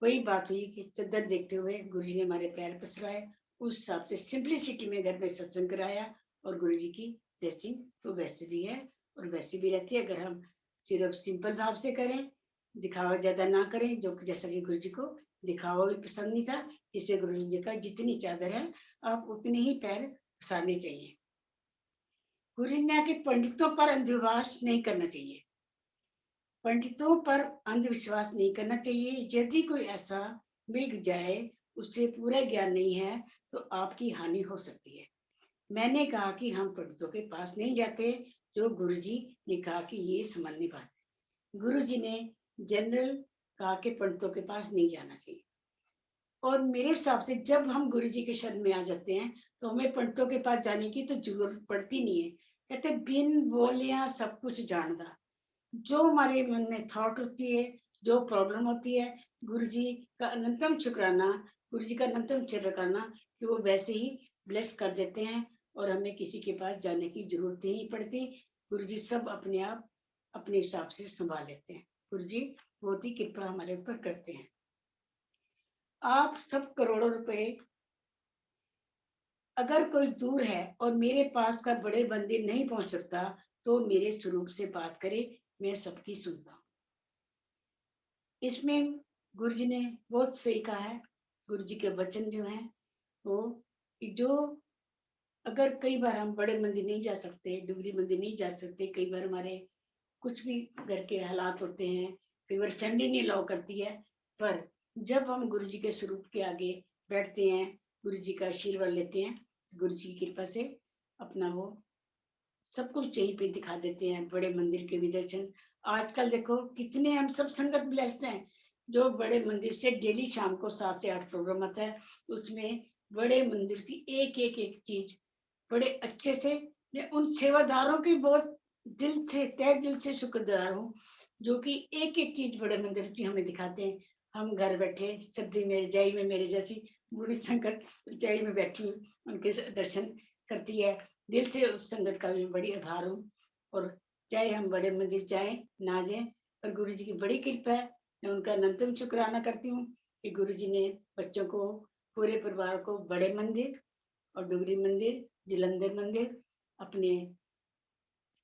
Speaker 2: वही बात हुई कि चद्दर देखते हुए गुरु जी ने हमारे पैर पसराए, उस हिसाब से सिंपलिसिटी में घर में सत्संग कराया। और गुरु जी की ब्लेसिंग तो वैसे भी है और वैसे भी रहती है, अगर हम सिर्फ सिंपल भाव से करें, दिखावा ज्यादा ना करें। जो जैसा कि गुरु जी को दिखावा भी पसंद नहीं था, इससे गुरु जी का जितनी चादर है आप उतने ही पैर पसारने चाहिए। गुरु जी ने कि पंडितों पर अंधविश्वास नहीं करना चाहिए, पंडितों पर अंधविश्वास नहीं करना चाहिए। यदि कोई ऐसा मिल जाए, उससे पूरा ज्ञान नहीं है, तो आपकी हानि हो सकती है। मैंने कहा कि हम पंडितों के पास नहीं जाते, जो गुरुजी ने कहा कि ये सामान्य बात है। गुरुजी ने जनरल कहा कि पंडितों के पास नहीं जाना चाहिए। और मेरे हिसाब से जब हम गुरुजी के शरण में आ जाते हैं तो हमें पंडितों के पास जाने की तो जरूरत पड़ती नहीं है। कहते बिन बोलिया सब कुछ जानदा। जो हमारे मन में थॉट होती है, जो प्रॉब्लम होती है, गुरुजी का अनंतम शुक्राना, गुरुजी का अनंतम शुक्राना कि वो वैसे ही ब्लेस कर देते हैं और हमें किसी के पास जाने की जरूरत ही नहीं पड़ती। गुरुजी सब अपने आप अपने हिसाब से संभाल लेते हैं। गुरुजी बहुत ही कृपा हमारे ऊपर करते हैं। आप सब करोड़ों रुपए अगर कोई दूर है और मेरे पास का बड़े मंदिर नहीं पहुंच सकता, तो मेरे स्वरूप से बात करे, मैं सबकी सुनता हूँ। इसमें गुरु जी ने बहुत सही कहा है। गुरु जी के वचन जो हैं वो जो अगर कई बार हम बड़े मंदिर नहीं जा सकते, डुगरी मंदिर नहीं जा सकते, कई बार हमारे कुछ भी घर के हालात होते हैं, कई बार फैमिली नहीं अलाउ करती है, पर जब हम गुरु जी के स्वरूप के आगे बैठते हैं, गुरु जी का आशीर्वाद लेते हैं, गुरु जी की कृपा से अपना वो सब कुछ यहीं पे दिखा देते हैं। बड़े मंदिर के भी दर्शन, आजकल देखो कितने हम सब संगत ब्लेस्ड हैं, जो बड़े मंदिर से डेली शाम को 7 से 8 प्रोग्राम आता है, उसमें बड़े मंदिर की एक चीज बड़े अच्छे से, मैं उन सेवादारों की बहुत दिल से, तहे दिल से शुक्रगुजार हूँ, जो कि एक चीज बड़े मंदिर की हमें दिखाते हैं। हम घर बैठे सर्दी में रजाई में, मेरे जैसी बूढ़ी संगत रजाई में बैठी हुई उनके दर्शन करती है। दिल से उस संगत का भी बड़ी आभार हूँ। और चाहे हम बड़े मंदिर जाए ना जाए, पर गुरु जी की बड़ी कृपा है। मैं उनका अनंतम शुक्राना करती हूँ कि गुरु जी ने बच्चों को, पूरे परिवार को बड़े मंदिर और डुगरी मंदिर, जलंधर मंदिर अपने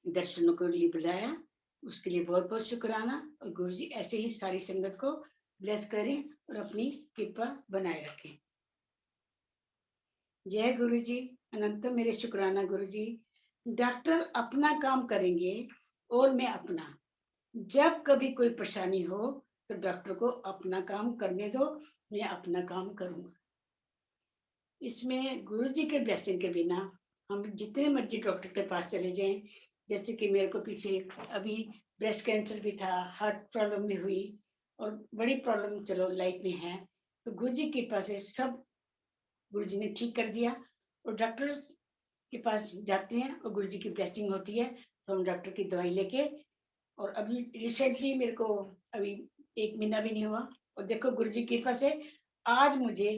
Speaker 2: दर्शनों के लिए बुलाया। उसके लिए बहुत बहुत शुक्राना। और गुरु जी ऐसे ही सारी संगत को ब्लेस करें और अपनी कृपा बनाए रखें। जय गुरु जी, अनंत मेरे शुक्राना गुरु जी। डॉक्टर अपना काम करेंगे और मैं अपना। जब कभी कोई परेशानी हो तो डॉक्टर को अपना काम करने दो, मैं अपना काम करूंगा। इसमें गुरु जी के ब्लेसिंग के बिना हम जितने मर्जी डॉक्टर के पास चले जाएं, जैसे कि मेरे को पीछे अभी ब्रेस्ट कैंसर भी था, हार्ट प्रॉब्लम भी हुई और बड़ी प्रॉब्लम चलो लाइफ में है, तो गुरु जी के पास से सब गुरु जी ने ठीक कर दिया। और डॉक्टर के पास जाते हैं और गुरु जी की ब्लेसिंग होती है, तो हम डॉक्टर की दवाई लेके, और अभी रिसेंटली मेरे को अभी 1 महीना भी नहीं हुआ, और देखो गुरु जी की कृपा से आज मुझे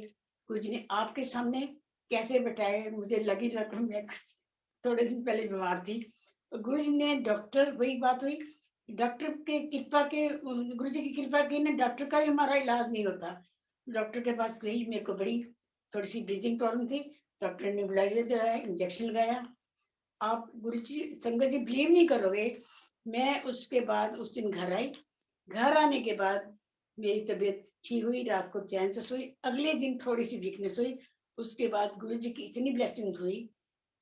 Speaker 2: गुरु जी ने आपके सामने कैसे बैठाए, मुझे लगी रकम मैं थोड़े दिन पहले बीमार थी, तो गुरु जी ने डॉक्टर, वही बात हुई, डॉक्टर के कृपा के, गुरु जी की कृपा की ना, डॉक्टर का ही हमारा इलाज नहीं होता। डॉक्टर के पास गई, मेरे को बड़ी थोड़ी सी ब्रीथिंग प्रॉब्लम थी, डॉक्टर ने बुलाया, लगाया, इंजेक्शन लगाया। आप गुरु जी, संगत जी बिलीव नहीं करोगे, मैं उसके बाद उस दिन घर आई, घर आने के बाद मेरी तबीयत ठीक हुई, रात को चैन से सोई, अगले दिन थोड़ी सी वीकनेस हुई, उसके बाद गुरु जी की इतनी ब्लेसिंग हुई,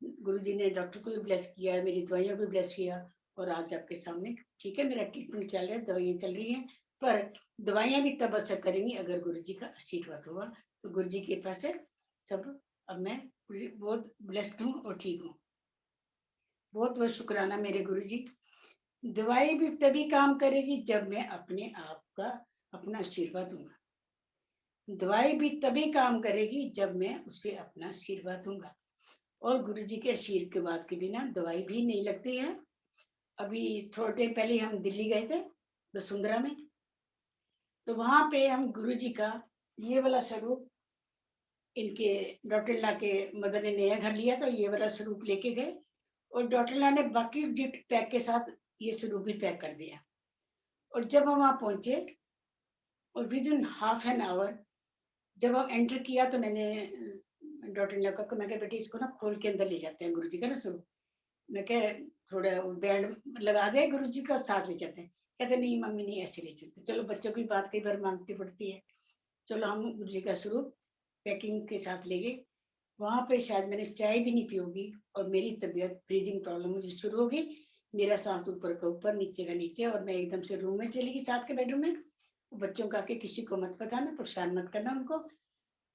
Speaker 2: गुरु जी ने डॉक्टर को भी ब्लेस किया, मेरी दवाइयों को ब्लेस किया, और आज आपके सामने ठीक है, मेरा ट्रीटमेंट चल रहा है, दवाइयाँ चल रही हैं, पर दवाइयाँ भी तब असर करेंगी अगर गुरु जी का आशीर्वाद हुआ। तो गुरु जी के पास है सब, अब मैं बहुत ब्लेस्ड हूँ और ठीक हूँ। बहुत बहुत शुक्राना मेरे गुरु जी। दवाई भी तभी काम करेगी जब मैं अपने आप का अपना आशीर्वाद दूंगा। दवाई भी तभी काम करेगी जब मैं उसे अपना आशीर्वाद दूंगा। और गुरु जी के आशीर्वाद के बिना दवाई भी नहीं लगती है। अभी थोड़े टाइम पहले हम दिल्ली गए थे, वसुंधरा में, तो वहां पे हम गुरु जी का ये वाला स्वरूप, इनके डॉक्टर ला के मदर ने नया घर लिया, तो ये वाला स्वरूप लेके गए, और डॉक्टर ला ने बाकी गिफ्ट पैक के साथ ये स्वरूप भी पैक कर दिया। और जब हम वहां पहुंचे और with in half an hour जब हम एंटर किया, तो मैंने डॉक्टर ने कहा, मैं बेटी इसको ना खोल के अंदर ले जाते हैं गुरु जी का ना स्वरूप, मैं क्या थोड़ा बैंड लगा दे गुरु जी का, साथ ले जाते हैं। कहते नहीं मम्मी नहीं, ऐसे ले चलते। चलो बच्चों की बात कई बार मांगती पड़ती है, चलो हम गुरु जी का स्वरूप पैकिंग के साथ ले गए। वहां पे शायद मैंने चाय भी नहीं पी होगी, और मेरी तबीयत ब्रीदिंग प्रॉब्लम मुझे शुरू हो गई, मेरा सांस ऊपर का ऊपर नीचे का नीचे, और मैं एकदम से रूम में चली गई, साथ के बेडरूम में। बच्चों का के किसी को मत बताना, परेशान मत करना उनको।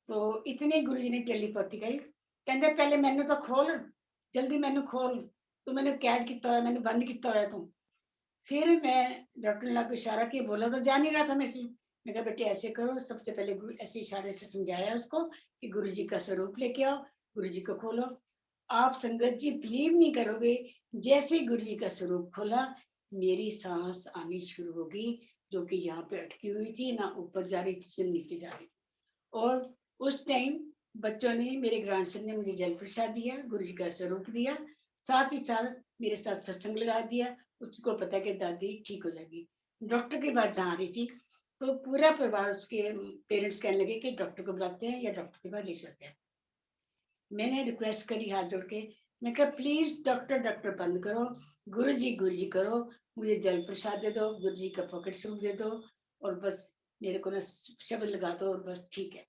Speaker 2: तो इतने गुरु जी ने टेलीपैथी करी, कहते पहले मैनू तो खोल, जल्दी मैनू खोल, तू मैंने कैद किया है, मैंने बंद किया है तू। फिर मैं डॉक्टर ने को इशारा किया, बोला तो जा नहीं रहा था मेरे से, मैं कहा बेटे ऐसे करो, सबसे पहले गुरु ऐसे इशारे से समझाया उसको कि गुरु जी का स्वरूप लेके आओ, गुरु जी को खोलो। आप संगत जी बिलीव नहीं करोगे, जैसे गुरु जी का स्वरूप खोला, मेरी सांस आनी शुरू हो गई, जो कि यहाँ पे अटकी हुई थी, ना ऊपर जा रही थी ना नीचे जा रही थी। और उस टाइम बच्चों ने, मेरे ग्रैंडसन ने मुझे जल प्रसाद दिया, गुरु जी का स्वरूप दिया, साथ ही साथ मेरे साथ सत्संग लगा दिया। उसको पता कि दादी ठीक हो जाएगी। डॉक्टर के पास जहाँ आ रही थी, तो पूरा परिवार, उसके पेरेंट्स कहने लगे कि डॉक्टर को बुलाते हैं या डॉक्टर के पास ले चलते हैं। मैंने रिक्वेस्ट करी हाथ जोड़ के, मैं कहा प्लीज डॉक्टर डॉक्टर बंद करो, गुरु जी करो, मुझे जल प्रसाद दे दो, गुरु जी का पॉकेट सूप दे दो, और बस मेरे को ना शब्द लगा दो और बस ठीक है।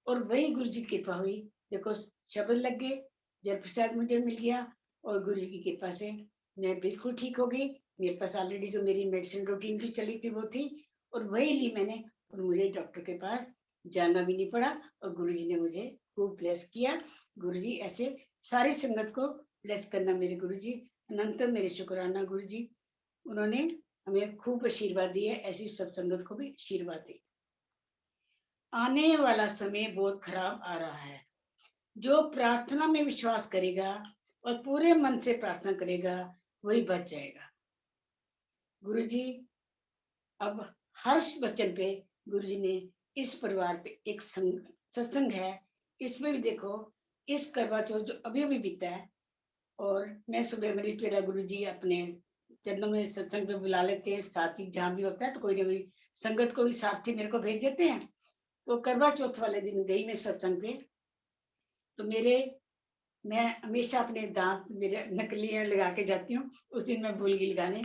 Speaker 2: और वही गुरु जी की कृपा हुई, देखो शब्द लग गए, जल प्रसाद मुझे मिल गया और गुरु जी की कृपा से मैं बिल्कुल ठीक हो गई। मेरे पास ऑलरेडी जो मेरी मेडिसिन रूटीन की चली थी वो थी, और वही ली मैंने, और मुझे डॉक्टर के पास जाना भी नहीं पड़ा, और गुरु जी ने मुझे खूब ब्लेस किया। गुरु जी ऐसे सारी संगत को ब्लेस करना मेरे गुरु जी, अनंत मेरे शुक्राना गुरु जी, उन्होंने हमें खूब आशीर्वाद दिए, ऐसी सब संगत को भी आशीर्वाद दी। आने वाला समय बहुत खराब आ रहा है। जो प्रार्थना में विश्वास करेगा और पूरे मन से प्रार्थना करेगा वही बच जाएगा। गुरु जी अब हर वचन पे गुरु जी ने इस परिवार पे एक सत्संग है, इसमें भी देखो इस करवा चौथ जो अभी अभी बीता है, और मैं सुबह मेरी मेरा गुरु जी अपने चरणों में सत्संग पे बुला लेते हैं, साथी जहाँ भी होता है तो कोई ना कोई संगत को भी साथी मेरे को भेज देते हैं। तो करवा चौथ वाले दिन गई मैं सत्संग पे, तो मैं हमेशा अपने दांत मेरे नकली लगा के जाती हूँ, उस दिन मैं भूल गई लगाने,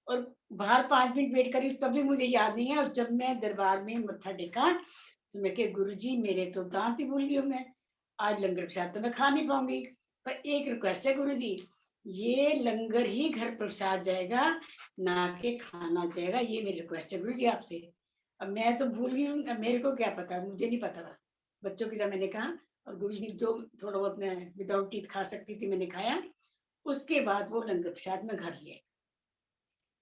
Speaker 2: और बाहर 5 मिनट वेट करी तभी मुझे याद नहीं है। और जब मैं दरबार में मत्था टेका तो मैं कहा गुरु जी मेरे तो दांत ही भूल गई हूँ मैं, आज लंगर प्रसाद तो मैं खा नहीं पाऊंगी, पर एक रिक्वेस्ट है गुरु जी, ये लंगर ही घर प्रसाद जाएगा ना के खाना जाएगा, ये मेरी रिक्वेस्ट है गुरु जी आपसे। अब मैं तो भूल गई हूँ, अब मेरे को क्या पता, मुझे नहीं पता था। बच्चों की जब मैंने कहा, और गुरु जी ने जो थोड़ा बहुत मैं विदाउट टीथ खा सकती थी मैंने खाया। उसके बाद वो लंगर प्रसाद में घर लिए,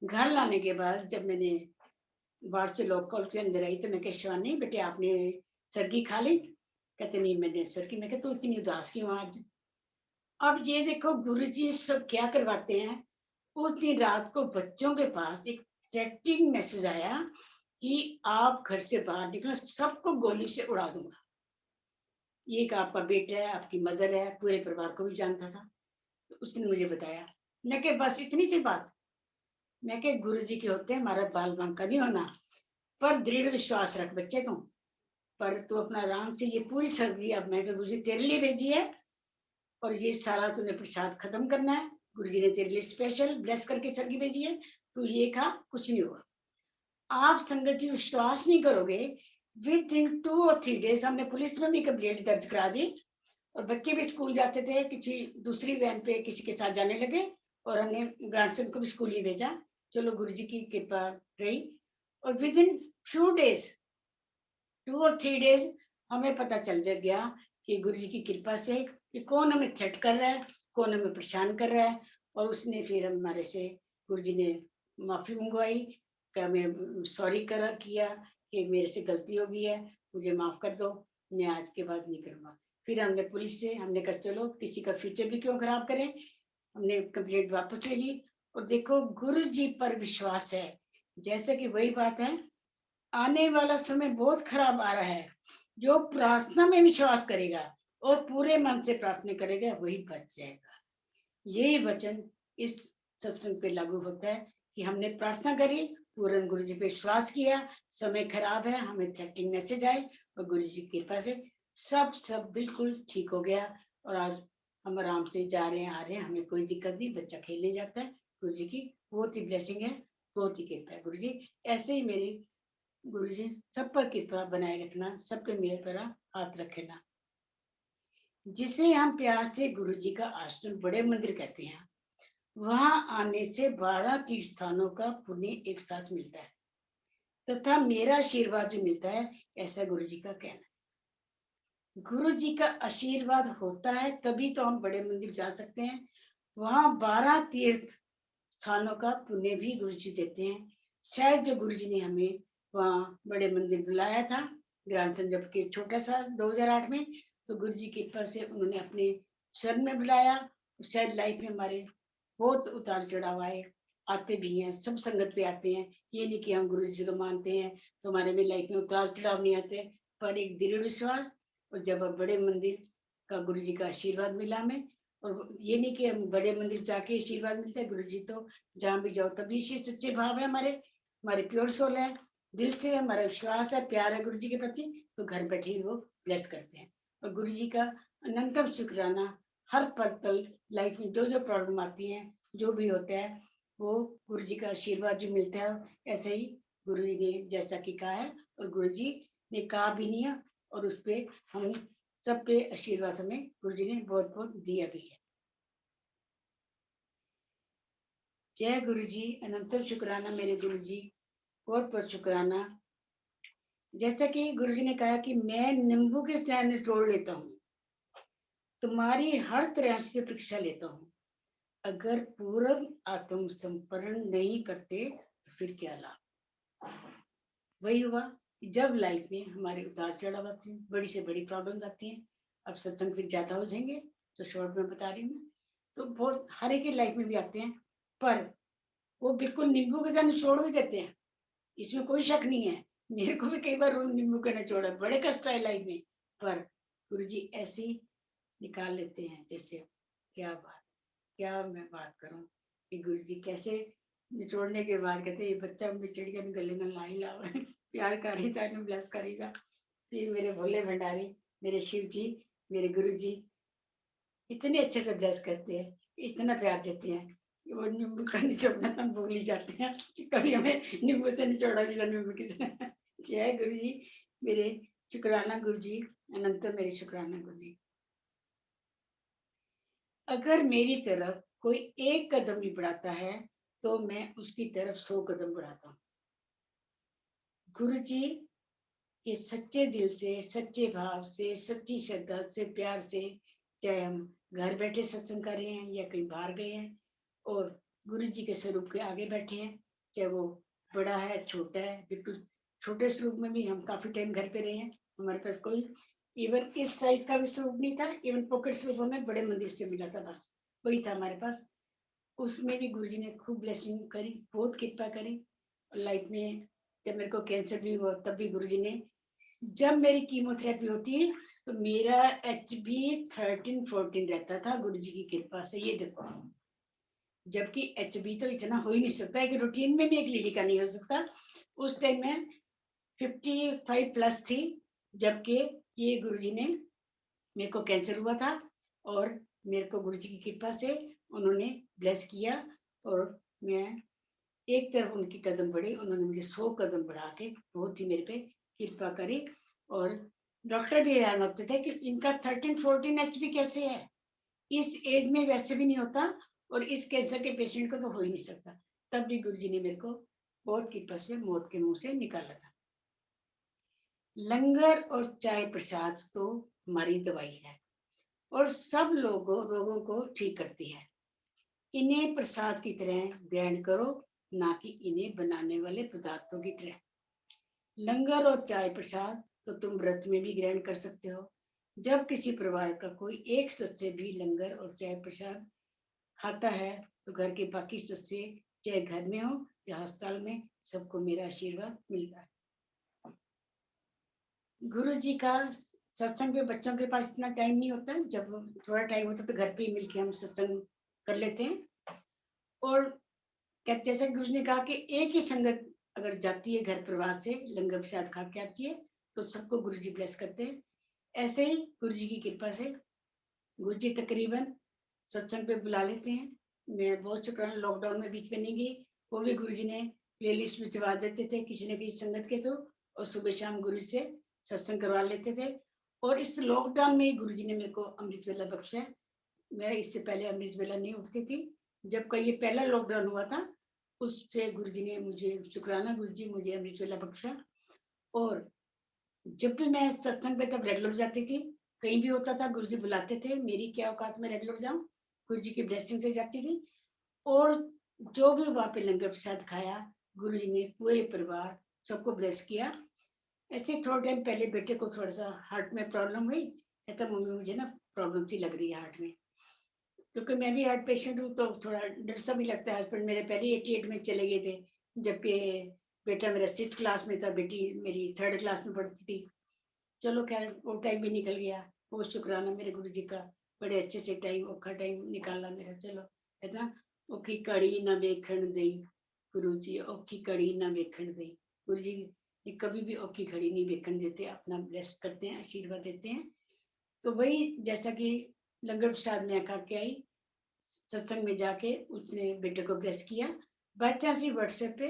Speaker 2: घर लाने के बाद जब मैंने बाहर से लोग कॉल के अंदर आई तो मैं कहा शिवानी बेटे आपने सरगी खा ली? कहते नहीं मैंने सरगी। मैं कहता तो इतनी उदास क्यों आज? अब ये देखो गुरु जी सब क्या करवाते हैं। उस दिन रात को बच्चों के पास एक थ्रेटनिंग मैसेज आया कि आप घर से बाहर निकलो, सबको गोली से उड़ा दूंगा। ये एक आपका बेटा है, आपकी मदर है, पूरे परिवार को भी जानता था। तो उसने मुझे बताया, मैं कहा बस इतनी सी बात। मैं कहा गुरु जी के होते हैं, हमारा बाल बांका नहीं होना, पर दृढ़ विश्वास रख बच्चे तू, पर तू अपना आराम से ये पूरी सर्दी, अब मैं गुरु जी तेरे लिए भेजी है और ये सारा तूने प्रसाद खत्म करना है, गुरु जी ने तेरे लिए स्पेशल ब्लेस करके सर्गी भेजी है, तू ये खा कुछ नहीं होगा। आप संगत जी विश्वास नहीं करोगे, विद इन 2 और 3 डेज हमने पुलिस में भी कंप्लेंट दर्ज करा दी, और बच्चे भी स्कूल जाते थे, किसी दूसरी वैन पे किसी के साथ जाने लगे, और हमने ग्रैंडसन को भी स्कूल ही भेजा। चलो गुरु जी की कृपा रही, और विद इन फ्यू डेज 2 और 3 डेज हमें पता चल गया कि गुरु जी की कृपा से कि कौन हमें थ्रेट कर रहा है, कौन हमें परेशान कर रहा है। और उसने फिर हमारे से गुरु जी ने माफी मंगवाई कि मैं सॉरी करा किया कि मेरे से गलती हो गई है, मुझे माफ कर दो, मैं आज के बाद नहीं करूंगा। फिर हमने पुलिस से हमने कहा चलो किसी का फ्यूचर भी क्यों खराब करें, हमने कंप्लेंट वापस ले ली। और देखो गुरु जी पर विश्वास है, जैसे कि वही बात है, आने वाला समय बहुत खराब आ रहा है। जो प्रार्थना में विश्वास करेगा और पूरे मन से प्रार्थना करेगा वही बच जाएगा। यही वचन इस सत्संग पे लागू होता है कि हमने प्रार्थना करी, पूर्ण गुरु जी पे विश्वास किया, समय खराब है, हमें थ्रेटनिंग मैसेज आए, और गुरु जी की कृपा से सब बिल्कुल ठीक हो गया। और आज हम आराम से जा रहे हैं, आ रहे हैं, हमें कोई दिक्कत नहीं, बच्चा खेलने जाता है। गुरु जी की बहुत ही ब्लेसिंग है, बहुत ही कृपा है गुरु जी। ऐसे ही मेरी गुरु जी सब पर कृपा बनाए रखना, सब पे मेरे पर हाथ रखना। जिसे हम प्यार से गुरु जी का आश्रम बड़े मंदिर कहते हैं, वहां आने से 12 तीर्थ स्थानों का पुण्य एक साथ मिलता है, तथा मेरा आशीर्वाद जो मिलता है, ऐसा गुरु जी का कहना है। गुरु जी का आशीर्वाद होता है तभी तो हम बड़े मंदिर जा सकते हैं। वहां 12 तीर्थ स्थानों का पुण्य भी गुरु जी देते हैं। शायद जो गुरु जी ने हमें वहाँ बड़े मंदिर बुलाया था, ग्रांसन जब के छोटा सा 2008 में, तो गुरु जी की कृपा से उन्होंने अपने शरण में बुलाया। शायद लाइफ में हमारे बहुत उतार चढ़ाव आए, आते भी हैं, सब संगत पे आते हैं। ये नहीं कि हम गुरु जी को मानते हैं तो हमारे में लाइफ में उतार चढ़ाव नहीं आते, पर एक दृढ़ विश्वास, और जब बड़े मंदिर का गुरु जी का आशीर्वाद मिला हमें। और ये नहीं कि हम बड़े मंदिर जाके आशीर्वाद मिलता है, गुरु जी तो जहाँ भी जाओ तभी से सच्चे भाव है, हमारे प्योर सोल है, दिल से हमारा विश्वास है, प्यार है गुरु जी के प्रति, तो घर बैठे ही वो ब्लेस करते हैं। और गुरु जी का अनंतम शुक्राना, हर पल लाइफ में जो जो प्रॉब्लम आती है, जो भी होता है, वो गुरु जी का आशीर्वाद जो मिलता है, ऐसे ही गुरु जी ने जैसा कि कहा है, और गुरु जी ने कहा भी नहीं है, और उस पे हम सबके आशीर्वाद हमें गुरु जी ने बहुत बहुत दिया भी है। जय गुरु जी, अनंत शुक्राना मेरे गुरु जी, बहुत बहुत शुक्राना। जैसा कि गुरु जी ने कहा कि मैं नींबू के तरह निचोड़ लेता हूँ, तुम्हारी हर तरह से परीक्षा लेता हूँ, अगर पूर्ण आत्म संपरण नहीं करते तो फिर क्या लाभ। वही हुआ जब लाइफ में हमारे उतार चढ़ाव आते हैं, बड़ी से बड़ी प्रॉब्लम आती है। अब सत्संग फिर ज्यादा हो जाएंगे तो शॉर्ट में बता रही हूँ, तो बहुत हर एक की लाइफ में भी आते हैं, पर वो बिल्कुल नींबू के तरह निचोड़ भी देते हैं, इसमें कोई शक नहीं है। मेरे को भी कई बार नींबू का निचोड़ा, बड़े कष्ट आए लाइफ में, पर गुरुजी ऐसे ही निकाल लेते हैं। जैसे क्या मैं बात करूं कि गुरुजी कैसे निचोड़ने के बाद कहते हैं, ये बच्चा बिछड़ गया गले में लाई लाओ प्यार कर ही था, ब्लेस कर ही था। फिर मेरे भोले भंडारी, मेरे शिव जी, मेरे गुरु जी इतने अच्छे से ब्लेस करते हैं, इतना प्यार देते हैं कि वो नींबू का निचोड़ना हम भूल ही जाते हैं कि कभी हमें नींबू से निचोड़ा भी था, नींबू की तरह। जय गुरु जी मेरे, शुक्राना गुरु जी, अनंत मेरे शुक्राना गुरु जी। अगर मेरी तरफ कोई एक कदम भी बढ़ाता है तो मैं उसकी तरफ 100 कदम बढ़ाता हूँ। गुरु जी के सच्चे दिल से, सच्चे भाव से, सच्ची श्रद्धा से, प्यार से, चाहे हम घर बैठे सत्संग कर रहे हैं या कहीं बाहर गए हैं, और गुरु जी के स्वरूप के आगे बैठे हैं, चाहे वो बड़ा है छोटा है, बिल्कुल छोटे स्वरूप में भी हम काफी टाइम घर पे रहे हैं, हमारे पास कोई इवन इस साइज का भी स्वरूप नहीं था, इवन पॉकेट स्वरूप हमें बड़े मंदिर से मिला था, बस वही था हमारे पास। उसमें भी गुरुजी ने खूब ब्लेसिंग करी, बहुत कृपा करी लाइफ में। जब मेरे को कैंसर भी हुआ तब भी गुरुजी ने, जब मेरी कीमोथेरेपी होती तो मेरा HB 13-14 रहता था गुरुजी की कृपा से, ये देखो। जबकि HB तो इतना हो ही नहीं सकता है कि रूटीन में भी एक लेडी का नहीं हो सकता। उस टाइम में 55 प्लस थी, जबकि ये गुरुजी ने, मेरे को कैंसर हुआ था और मेरे को गुरुजी की कृपा से उन्होंने ब्लेस किया, और मैं एक तरफ उनकी कदम बढ़ी, उन्होंने मुझे 100 कदम बढ़ा के बहुत ही मेरे पे कृपा करी। और डॉक्टर भी हैरान होते थे कि इनका 13-14 HB कैसे है, इस एज में वैसे भी नहीं होता, और इस कैंसर के पेशेंट को तो हो ही नहीं सकता। तब भी गुरुजी ने मेरे को बहुत कृपा से मौत के मुंह से निकाला था। लंगर और चाय प्रसाद तो हमारी दवाई है और सब रोगों को ठीक करती है। इन्हें प्रसाद की तरह ग्रहण करो, ना कि इन्हें बनाने वाले पदार्थों की तरह। लंगर और चाय प्रसाद तो तुम व्रत में भी ग्रहण कर सकते हो। जब किसी परिवार का कोई एक सदस्य भी लंगर और चाय प्रसाद खाता है तो घर के बाकी सदस्य, चाहे घर में हो या अस्पताल में, सबको मेरा आशीर्वाद मिलता है। गुरु जी का सत्संग पे बच्चों के पास इतना टाइम नहीं होता, जब थोड़ा टाइम होता तो घर पे ही मिलके हम सत्संग कर लेते हैं। और कहते जैसे गुरु ने कहा कि एक ही संगत अगर जाती है घर परिवार से, लंगर प्रसाद खा के आती है, तो सबको गुरु जी ब्लेस करते हैं। ऐसे ही गुरु जी की कृपा से गुरु जी तकरीबन सत्संग पे बुला लेते हैं। मैं बहुत शुक्राना, लॉकडाउन में बीच में नहीं गई, वो भी गुरु जी ने प्ले लिस्ट में चबा देते थे किसी न किसी संगत के थ्रू, और सुबह शाम गुरु से सत्संग करवा लेते थे। और इस लॉकडाउन में गुरु जी ने मेरे को अमृत वेला बख्शा। मैं इससे पहले अमृत वेला नहीं उठती थी, जब का ये पहला लॉकडाउन हुआ था उससे गुरु जी ने मुझे, शुक्राना गुरु जी, मुझे अमृत वेला बख्शा। और जब भी मैं सत्संग पे तब रेगुलर जाती थी, कहीं भी होता था गुरु जी बुलाते थे, मेरी क्या औकात में रेगुलर जाऊं, गुरु जी की ब्लेसिंग से जाती थी। और जो भी वहां पे लंगर प्रसाद खाया, गुरु जी ने पूरे परिवार सबको ब्लेस किया। ऐसे थोड़ा टाइम पहले बेटे को थोड़ा सा हार्ट में प्रॉब्लम हुई, कहता मम्मी मुझे ना प्रॉब्लम सी लग रही है हार्ट में, क्योंकि मैं भी हार्ट पेशेंट हूँ तो थोड़ा डर सा भी लगता है। हस्बैंड मेरे पहले 88 में चले गए थे, जबकि बेटा मेरा 6th क्लास में था, बेटी मेरी 3rd क्लास में पढ़ती थी। चलो खैर वो टाइम भी निकल गया, बहुत शुक्राना मेरे गुरु जी का, बड़े अच्छे से टाइम, औखा टाइम निकाला मेरा। चलो कहता औखी कड़ी ना वेखण दई, गुरु जी औखी कड़ी ना वेखण दई। गुरु जी ये कभी भी औखी घड़ी नहीं वेखण देते, अपना ब्लेस करते हैं, आशीर्वाद देते हैं। तो वही जैसा कि लंगर प्रसाद में खा के आई, सत्संग में जाके उसने बेटे को ब्लेस किया। बाई चांस ही व्हाट्सएप पे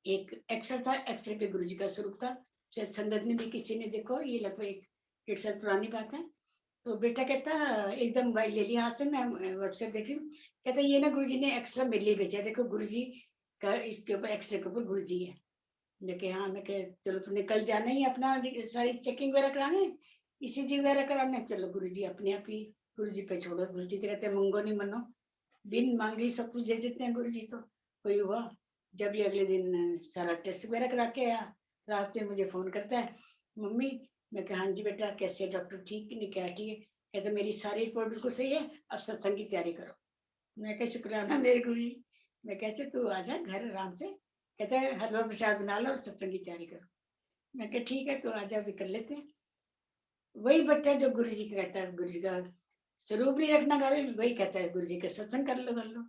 Speaker 2: एक एक्सरे था, एक्सरे पे गुरुजी का स्वरूप था। शायद संगत में भी किसी ने देखो, ये लगभग 1 साल पुरानी बात है। तो बेटा कहता एकदम मोबाइल ले लिया हाथ से, मैं व्हाट्सएप देख रही हूँ, कहता ये ना गुरुजी ने एक्सरा मेरे लिए भेजा, देखो गुरुजी का इसके ऊपर एक्सरे के ऊपर गुरुजी है। मैं कहा हाँ, मैं कहा चलो तुमने कल जाना ही अपना सारी चेकिंग वगैरह कराने, ईसीजी वगैरह कराने, चलो गुरुजी अपने आप ही गुरुजी पे छोड़ो। गुरुजी तो कहते हैं मंगो नहीं मनो, बिन मांगे सब कुछ दे देते हैं गुरुजी। तो कोई हुआ, जब ये अगले दिन सारा टेस्ट वगैरह करा के आया, रास्ते में मुझे फोन करता है, मम्मी। मैं कहा हाँ जी बेटा, कैसे है डॉक्टर, ठीक नहीं, क्या ठीक है? कहते मेरी सारी रिपोर्ट बिल्कुल सही है, अब सत्संग की तैयारी करो। मैं कहा शुक्राना मेरे गुरुजी। मैं कैसे तू आ जा घर आराम से। कहता है हलवा प्रसाद बना लो और सत्संग की तैयारी करो। मैं कहा ठीक है, तो आ जा, भी कर लेते हैं। वही बच्चा जो गुरुजी का कहता है गुरुजी का स्वरूप नहीं रखना घर में, वही कहता है गुरुजी का सत्संग कर लो कर लो।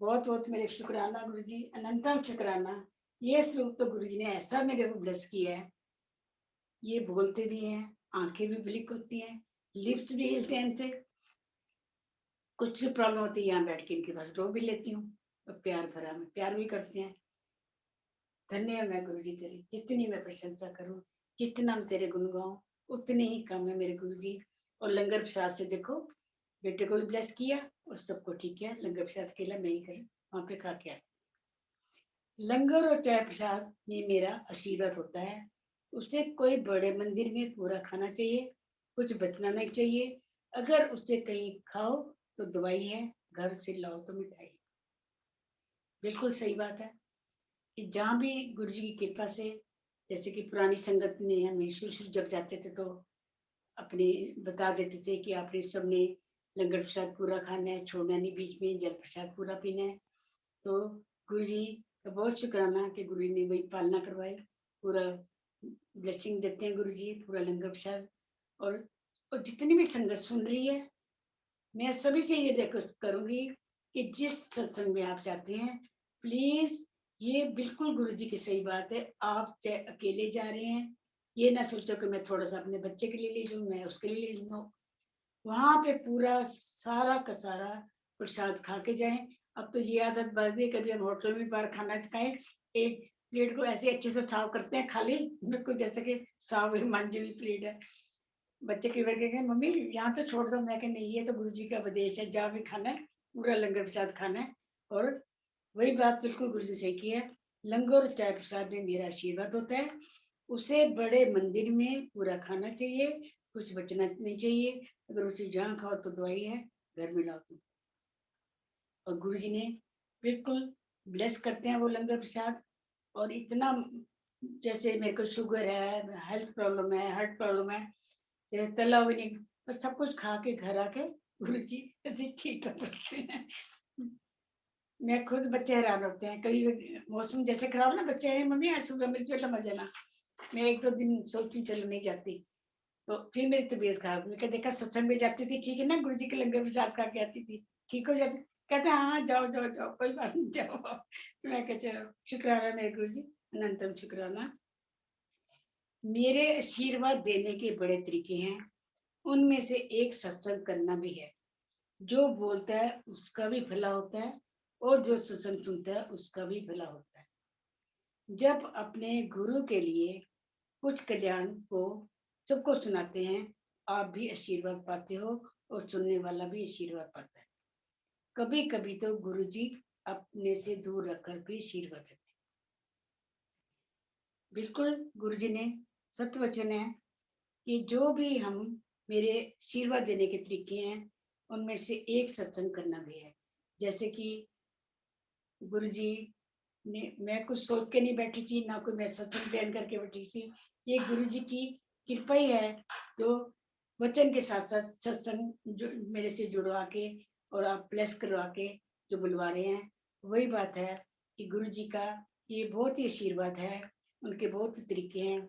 Speaker 2: बहुत बहुत मेरे शुक्राना गुरुजी, अनंतम शुक्राना। ये स्वरूप तो गुरुजी ने ऐसा मेरे को ब्लेस किया है, ये बोलते भी हैं, आंखें भी ब्लिक होती हैं, लिप्स भी हिलते हैं इनसे। कुछ भी प्रॉब्लम होती है यहाँ बैठ के इनके पास रो भी लेती हूँ, और प्यार भरा में प्यार भी करते हैं। धन्य है मैं गुरुजी तेरी, जितनी मैं प्रशंसा करूं, जितना मैं तेरे गुण गाऊं, उतने ही कम है मेरे गुरुजी। और लंगर प्रसाद से देखो, बेटे को भी ब्लेस किया और सबको ठीक किया। लंगर प्रसाद अकेला मैं ही कर वहां पे खा के आती। लंगर और चाय प्रसाद में मेरा आशीर्वाद होता है, उसे कोई बड़े मंदिर में पूरा खाना चाहिए, कुछ बचना नहीं चाहिए। अगर उससे कहीं खाओ तो दवाई है, घर से लाओ तो मिठाई। बिल्कुल सही बात है कि जहाँ भी गुरु जी की कृपा से, जैसे कि पुरानी संगत ने हमें शुरू जब जाते थे तो अपने बता देते थे कि आपने सबने लंगर प्रसाद पूरा खाना है, छोड़ना नहीं, बीच में जल प्रसाद पूरा पीना है। तो गुरु जी का बहुत शुक्राना कि गुरु जी ने वही पालना करवाई। पूरा ब्लेसिंग देते हैं गुरु जी, पूरा लंगर प्रसाद। और जितनी भी संगत सुन रही है, मैं सभी से ये रिक्वेस्ट करूंगी कि जिस सत्संग में आप जाते हैं, प्लीज, ये बिल्कुल गुरुजी की सही बात है, आप चाहे अकेले जा रहे हैं, ये ना सोचो कि मैं थोड़ा सा अपने बच्चे के लिए ले लूं, मैं उसके लिए ले लूंगा। वहां पे पूरा सारा का सारा प्रसाद खा के जाएं। अब तो ये आदत बढ़ गई, कभी हम होटल में बाहर खाना खाएं, एक प्लेट को ऐसे अच्छे से साफ करते हैं, खाली बिल्कुल जैसे कि साफ मांझी हुई प्लेट है। बच्चे कई बार कहेंगे मम्मी यहाँ तो छोड़ दो, मैं नहीं, ये तो गुरु जी का उपदेश है, जहाँ भी खाना है पूरा लंगर प्रसाद खाना है। और वही बात बिल्कुल गुरु जी से की है, लंगर और चाय प्रसाद में मेरा आशीर्वाद होता है, उसे बड़े मंदिर में पूरा खाना चाहिए, कुछ बचना नहीं चाहिए। अगर उसे जहाँ खाओ तो दवाई है, घर में लाओ तो। और गुरु जी ने बिल्कुल ब्लेस करते हैं वो लंगर प्रसाद। और इतना, जैसे मेरे को शुगर है, हेल्थ प्रॉब्लम है, हार्ट प्रॉब्लम है, जैसे तला हुआ नहीं, बस सब कुछ खा के घर आके गुरु जी ऐसे ठीक कर रखते हैं। मैं खुद, बच्चे हैरान होते हैं, कभी मौसम जैसे खराब ना, बच्चे हैं मम्मी आज सुबह मिर्च वाला मजा ना, मैं 1-2 दिन सोचती चलो नहीं जाती, तो फिर मेरी तबीयत खराब। मैं देखा सत्संग में जाती थी, ठीक है ना, गुरु जी के लंगर प्रसाद खा के आती थी, ठीक हो जाती। कहते हाँ जाओ जाओ जाओ, कोई बात नहीं, जाओ। मैं कह चलो शुक्राना मेरे गुरु जी, अनंतम शुक्राना। मेरे आशीर्वाद देने के बड़े तरीके हैं, उनमें से एक सत्संग करना भी है। जो बोलता है उसका भी भला होता है, और जो सत्संग सुनता है उसका भी भला होता है। जब अपने गुरु के लिए कुछ कल्याण को सबको सुनाते हैं, आप भी आशीर्वाद पाते हो और सुनने वाला भी आशीर्वाद पाता है। कभी कभी तो गुरु जी अपने से दूर रखकर भी आशीर्वाद देते। बिल्कुल गुरु जी ने सत्य वचन है कि जो भी हम, मेरे आशीर्वाद देने के तरीके हैं, उनमें से एक सत्संग करना भी है। जैसे कि गुरु जी ने, मैं कुछ सोच के नहीं बैठी थी, ना कोई मैं सत्संग प्लान करके बैठी थी, ये गुरु जी की कृपा ही है, जो वचन के साथ साथ सत्संग जो मेरे से जुड़वा के और आप प्लस करवा के जो बुलवा रहे हैं। वही बात है कि गुरु जी का ये बहुत ही आशीर्वाद है, उनके बहुत तरीके हैं।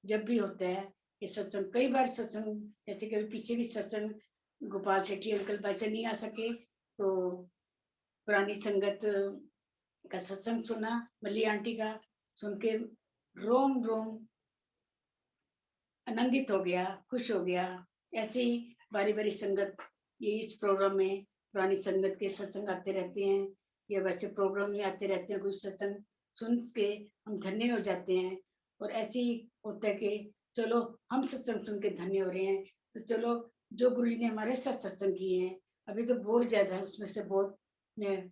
Speaker 2: जब भी होता है ये सत्संग, कई बार सत्संग, जैसे कभी पीछे भी सत्संग गोपाल शेट्टी अंकल वैसे नहीं आ सके, तो पुरानी संगत का सत्संग सुना, मल्ली आंटी का, सुन के रोम रोम आनंदित हो गया, खुश हो गया। ऐसे ही बारी बारी संगत, ये इस प्रोग्राम में पुरानी संगत के सत्संग आते रहते हैं, या वैसे प्रोग्राम में आते रहते हैं, कुछ सत्संग सुन के हम धन्य हो जाते हैं। और ऐसे ही होता है कि चलो हम सत्संग सुन के धन्य हो रहे हैं, तो चलो जो गुरु जी ने हमारे साथ सत्संग किए हैं, अभी तो बहुत ज्यादा है, उसमें से बहुत मैं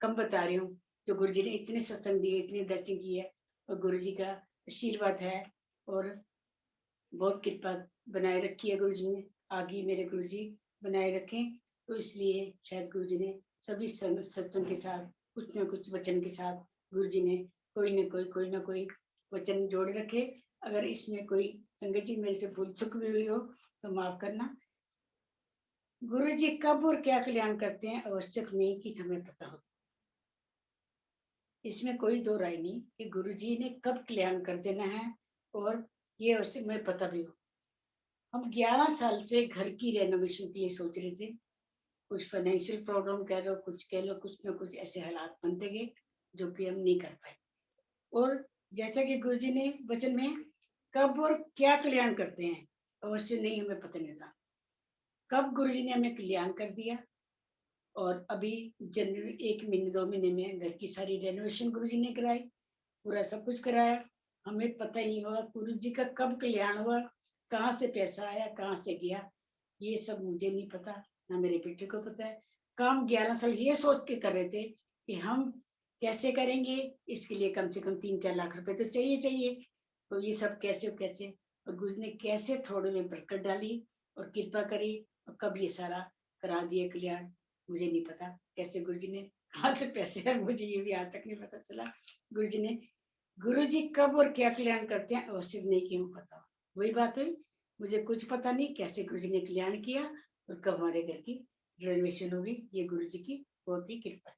Speaker 2: कम बता रही हूँ, जो गुरु जी ने इतने सत्संग दिए, इतनी ब्लेसिंग की है, और गुरु जी का आशीर्वाद है, और बहुत कृपा बनाए रखी है गुरु जी ने, आगे मेरे गुरु जी बनाए रखें। तो इसलिए शायद गुरु जी ने सभी सत्संग के साथ कुछ ना कुछ वचन के साथ गुरु जी ने कोई ना कोई वचन जोड़ रखे। अगर इसमें कोई संगत जी मेरे से भूल चूक भी हुई हो तो माफ करना। गुरु जी कब और क्या कल्याण करते हैं आवश्यक नहीं कि हमें पता हो, इसमें कोई दो राय नहीं कि गुरु जी ने कब कल्याण कर देना है, और ये आवश्यक में पता भी हो। हम 11 साल से घर की रेनोवेशन के लिए सोच रहे थे, कुछ फाइनेंशियल प्रॉब्लम कह लो, कुछ कह लो, कुछ ना कुछ ऐसे हालात बनते गए जो कि हम नहीं कर पाए। और जैसा कि गुरु जी ने वचन में कब और क्या कल्याण करते हैं अवश्य नहीं हमें पता नहीं था। कब गुरु जी ने हमें कल्याण कर दिया, और अभी जनवरी 1 महीने 2 महीने में घर की सारी रेनोवेशन गुरु जी ने कराई, पूरा सब कुछ कराया। हमें पता ही नहीं हुआ गुरु जी का कब कल्याण हुआ, कहाँ से पैसा आया, कहाँ से गया, ये सब मुझे नहीं पता, ना मेरे बेटे को पता है। काम 11 साल ये सोच के कर रहे थे कि हम कैसे करेंगे, इसके लिए कम से कम 3-4 लाख रुपए तो चाहिए। तो ये सब कैसे, और गुरु जी ने कैसे थोड़े में बरकत डाली और कृपा करी, और कब ये सारा करा दिए कल्याण, मुझे नहीं पता कैसे गुरु जी ने कहाँ से पैसे आए, मुझे ये भी आज तक नहीं पता चला। गुरु जी कब और क्या कल्याण करते हैं अवश्य नहीं कि हमें पता हो। वही बात हुई, मुझे कुछ पता नहीं कैसे गुरु जी ने कल्याण किया और कब हमारे घर की रेनोवेशन होगी, ये गुरु जी की बहुत ही कृपा है।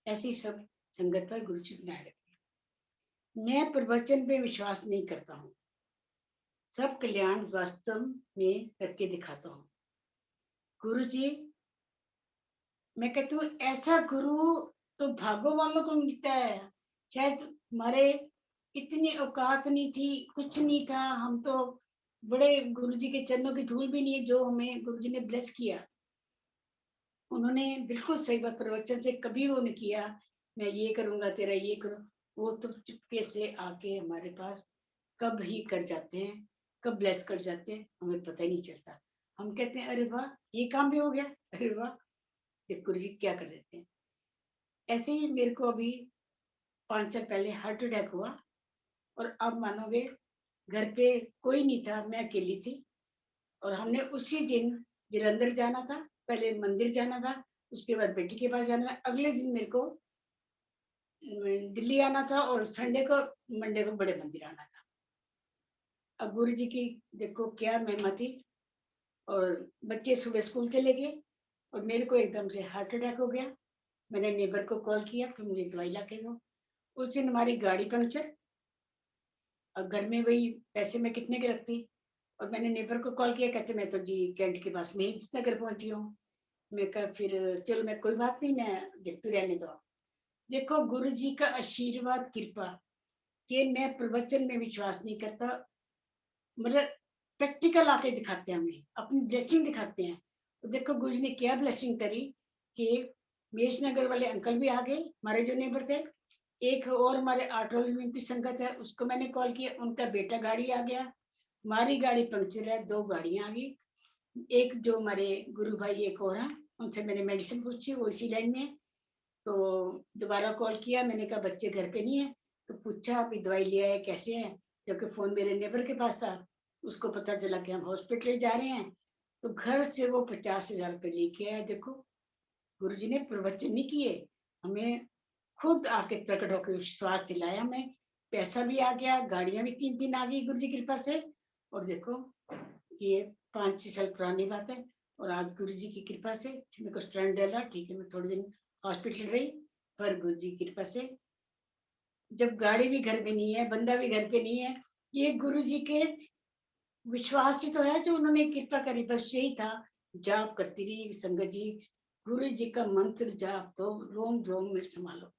Speaker 2: ऐसी सब संगत पर गुरु जी बनाए रखे। मैं प्रवचन पे विश्वास नहीं करता हूँ, सब कल्याण वास्तव में करके दिखाता हूँ। गुरु जी, मैं कहती हूँ ऐसा गुरु तो भागों वालों को मिलता है। शायद हमारे इतनी औकात नहीं थी, कुछ नहीं था, हम तो बड़े गुरु जी के चरणों की धूल भी नहीं है जो हमें गुरु जी ने ब्लेस किया। उन्होंने बिल्कुल सही बात, प्रवचन से कभी वो नहीं किया मैं ये करूंगा तेरा ये करूं, वो तो चुपके से आके हमारे पास कब ही कर जाते हैं, कब ब्लेस कर जाते हैं हमें पता ही नहीं चलता। हम कहते हैं अरे वाह ये काम भी हो गया, अरे वाह गुरु जी क्या कर देते हैं। ऐसे ही मेरे को अभी 5 साल पहले हार्ट अटैक हुआ, और अब मानोगे घर पे कोई नहीं था, मैं अकेली थी, और हमने उसी दिन जलंधर जाना था, पहले मंदिर जाना था, उसके बाद बेटी के पास जाना था, अगले दिन मेरे को दिल्ली आना था, और संडे को मंडे को बड़े मंदिर आना था। अब गुरु जी की देखो क्या महिमा थी, और बच्चे सुबह स्कूल चले गए और मेरे को एकदम से हार्ट अटैक हो गया। मैंने नेबर को कॉल किया कि मुझे दवाई ला के दो। उस दिन हमारी गाड़ी पंक्चर, और घर में वही पैसे मैं कितने के रखती, और मैंने नेबर को कॉल किया, कहते मैं तो जी कैंट के पास में ही नगर पहुंची हूँ। मैं कहा फिर चलो मैं कोई बात नहीं, मैं देखती रहने दो। देखो गुरु जी का आशीर्वाद कृपा कि मैं प्रवचन में विश्वास नहीं करता, मतलब प्रैक्टिकल आके दिखाते हैं, हमें अपनी ब्लेसिंग दिखाते हैं। तो देखो गुरु जी ने क्या ब्लेसिंग करी कि मेषनगर वाले अंकल भी आ गए, हमारे जो नेबर थे। एक और हमारे आठों की संगत है, उसको मैंने कॉल किया, उनका बेटा गाड़ी आ गया, हमारी गाड़ी पंक्चर है, 2 गाड़ियां आ गई। एक जो हमारे गुरु भाई एक और है, उनसे मैंने मेडिसिन पूछी, वो इसी लाइन में है। तो दोबारा कॉल किया, मैंने कहा बच्चे घर पे नहीं है, तो पूछा अभी दवाई लिया है कैसे है, जबकि फोन मेरे नेबर के पास था। उसको पता चला कि हम हॉस्पिटल जा रहे हैं, तो घर से वो 50,000 रुपए लेके आया। देखो गुरु जी ने प्रवचन नहीं किए, हमें खुद आके प्रकट होकर विश्वास दिलाया, हमें पैसा भी आ गया, गाड़ियां भी 3-3 आ गई गुरु जी की कृपा से। और देखो ये 5-6 साल पुरानी बात है, और आज गुरु जी की कृपा से मेरे को स्टैंड डाला, ठीक है, मैं थोड़े दिन हॉस्पिटल रही, पर गुरु जी की कृपा से जब गाड़ी भी घर में नहीं है, बंदा भी घर पे नहीं है, ये गुरु जी के विश्वास ही तो है जो उन्होंने कृपा करी, बस यही था। जाप करती रही संगत जी, गुरु जी का मंत्र जाप तो रोम रोम में संभालो,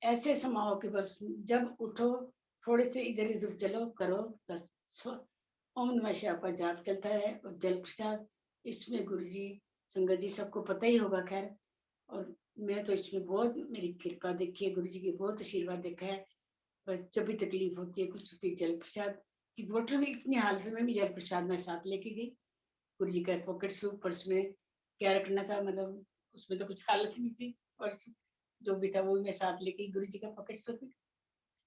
Speaker 2: ऐसे समाओ कि बस जब उठो थोड़े से इधर उधर चलो करो, बस ओम नमः शिवाय का जाप चलता है, और जल प्रसाद इसमें गुरु जी संगत जी सबको पता ही होगा खैर। और मैं तो इसमें बहुत मेरी कृपा देखी है, गुरु जी की बहुत आशीर्वाद देखा है। बस जब भी तकलीफ होती है, कुछ होती है, जल प्रसाद की बोतल में इतनी हालत में भी जल प्रसाद मैं साथ लेके गई। गुरु जी का पॉकेट शू पर्स में क्या रखना था, मतलब उसमें तो कुछ हालत नहीं थी, पर्स जो भी था वो मैं साथ लेके गुरु जी का पॉकेट शू।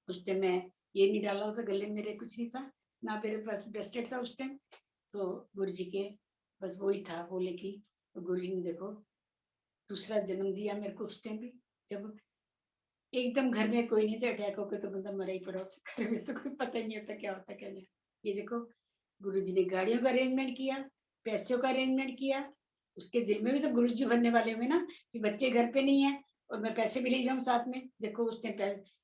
Speaker 2: उस टाइम मैं ये नहीं डाला होता, गले में मेरे कुछ नहीं था, ना मेरे पास ब्रेसलेट था उस टाइम। तो गुरु जी के बस वही था, वो लेके तो गुरु जी ने देखो दूसरा जन्म दिया मेरे को उस टाइम भी, जब एकदम घर में कोई नहीं था, अटैक होकर तो बंदा मरा ही पड़ा होता, घर में तो कोई पता ही नहीं होता क्या होता क्या नहीं। ये देखो गुरुजी ने गाड़ियों का अरेंजमेंट किया, पैसों का अरेंजमेंट किया। उसके दिल में भी तो गुरुजी बनने वाले हुए ना कि बच्चे घर पे नहीं है और मैं पैसे भी ले जाऊं साथ में। देखो उसने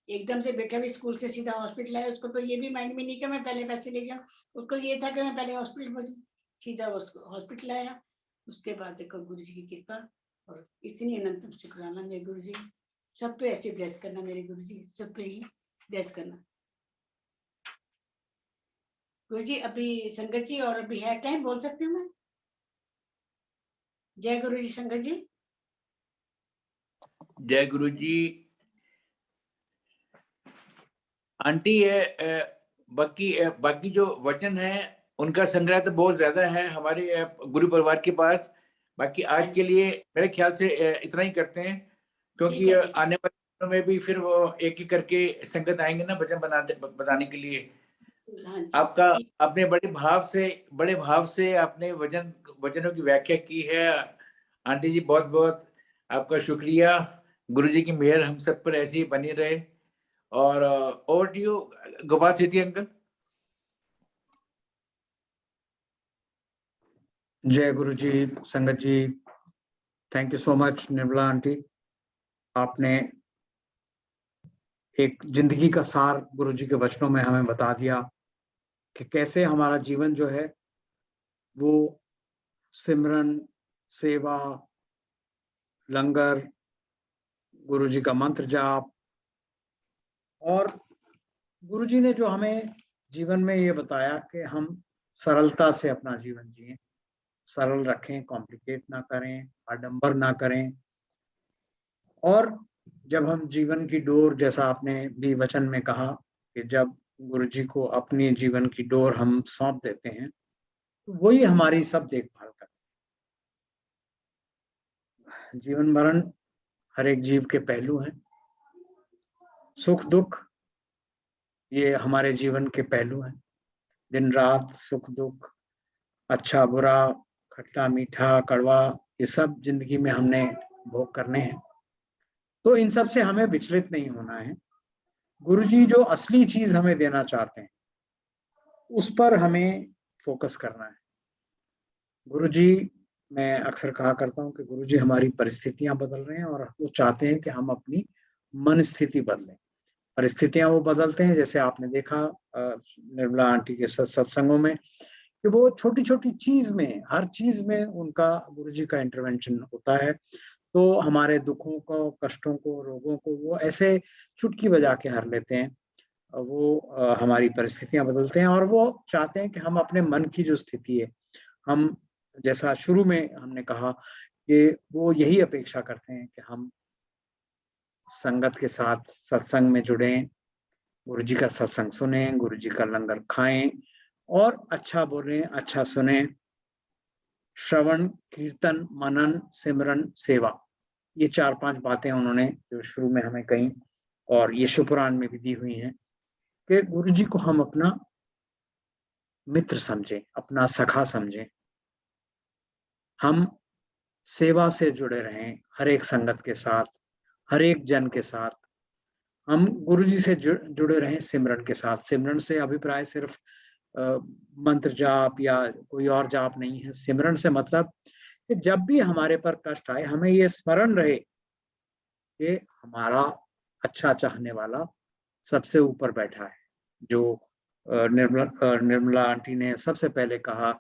Speaker 2: एकदम से बेटा भी स्कूल से सीधा हॉस्पिटल आया, उसको तो ये भी माइंड में नहीं कि मैं पहले पैसे ले गया, उसको ये था कि मैं पहले हॉस्पिटल पहुंचू, सीधा उसको हॉस्पिटल आया। उसके बाद देखो गुरुजी की कृपा और इतनी अनंत शुक्राना मेरे गुरुजी, सब पे ऐसे ब्लेस करना मेरे गुरुजी, सब पे ही ब्लेस करना। गुरुजी अभी संगत जी और अभी है टाइम, बोल सकती हूँ मैं? जय गुरु जी संगत जी।
Speaker 1: जय गुरु जी। आंटी बाकी जो वचन है उनका संग्रह तो बहुत ज्यादा है हमारे गुरु परिवार के पास। बाकी आज के लिए मेरे ख्याल से इतना ही करते हैं, क्योंकि आने वाले दिनों में भी फिर वो एक एक करके संगत आएंगे ना वचन बताने के लिए। आपका अपने बड़े भाव से आपने वचनों की व्याख्या की है आंटी जी, बहुत बहुत आपका शुक्रिया। गुरु जी की मेहर हम सब पर ऐसी ही बनी रहे। और over to you Gopal Sethi uncle.
Speaker 3: जय गुरु जी संगत जी, thank you so much Nirmala aunty. आपने एक जिंदगी का सार गुरु जी के वचनों में हमें बता दिया कि कैसे हमारा जीवन जो है वो सिमरन, सेवा, लंगर, गुरु जी का मंत्र जाप, और गुरु जी ने जो हमें जीवन में ये बताया कि हम सरलता से अपना जीवन जिएं, सरल रखें, कॉम्प्लिकेट ना करें, आडंबर ना करें। और जब हम जीवन की डोर, जैसा आपने भी वचन में कहा कि जब गुरु जी को अपनी जीवन की डोर हम सौंप देते हैं तो वही हमारी सब देखभाल करते हैं। जीवन मरण हर एक जीव के पहलू हैं, सुख दुख ये हमारे जीवन के पहलू हैं। दिन रात सुख दुख, अच्छा बुरा, खट्टा मीठा कड़वा, ये सब जिंदगी में हमने भोग करने हैं। तो इन सब से हमें विचलित नहीं होना है। गुरुजी जो असली चीज हमें देना चाहते हैं उस पर हमें फोकस करना है। गुरुजी, मैं अक्सर कहा करता हूँ कि गुरुजी हमारी परिस्थितियां बदल रहे हैं और वो चाहते हैं कि हम अपनी मन स्थिति बदलें। परिस्थितियां वो बदलते हैं, जैसे आपने देखा निर्मला आंटी के सत्संगों में कि वो छोटी छोटी चीज में, हर चीज में उनका गुरुजी का इंटरवेंशन होता है। तो हमारे दुखों को, कष्टों को, रोगों को वो ऐसे चुटकी बजा के हर लेते हैं। वो हमारी परिस्थितियां बदलते हैं और वो चाहते हैं कि हम अपने मन की जो स्थिति है, हम जैसा शुरू में हमने कहा कि वो यही अपेक्षा करते हैं कि हम संगत के साथ सत्संग में जुड़ें, गुरु जी का सत्संग सुने, गुरु जी का लंगर खाएं और अच्छा बोलें, अच्छा सुने। श्रवण, कीर्तन, मनन, सिमरन, सेवा, ये 4-5 बातें उन्होंने जो शुरू में हमें कही और यीशु पुराण में भी दी हुई हैं कि गुरु जी को हम अपना मित्र समझें, अपना सखा समझें। हम सेवा से जुड़े रहें हर एक संगत के साथ, हर एक जन के साथ। हम गुरु जी से जुड़े रहें सिमरन के साथ। सिमरन से अभिप्राय सिर्फ मंत्र जाप या कोई और जाप नहीं है। सिमरन से मतलब कि जब भी हमारे पर कष्ट आए हमें ये स्मरण रहे कि हमारा अच्छा चाहने वाला सबसे ऊपर बैठा है। जो निर्मला आंटी ने सबसे पहले कहा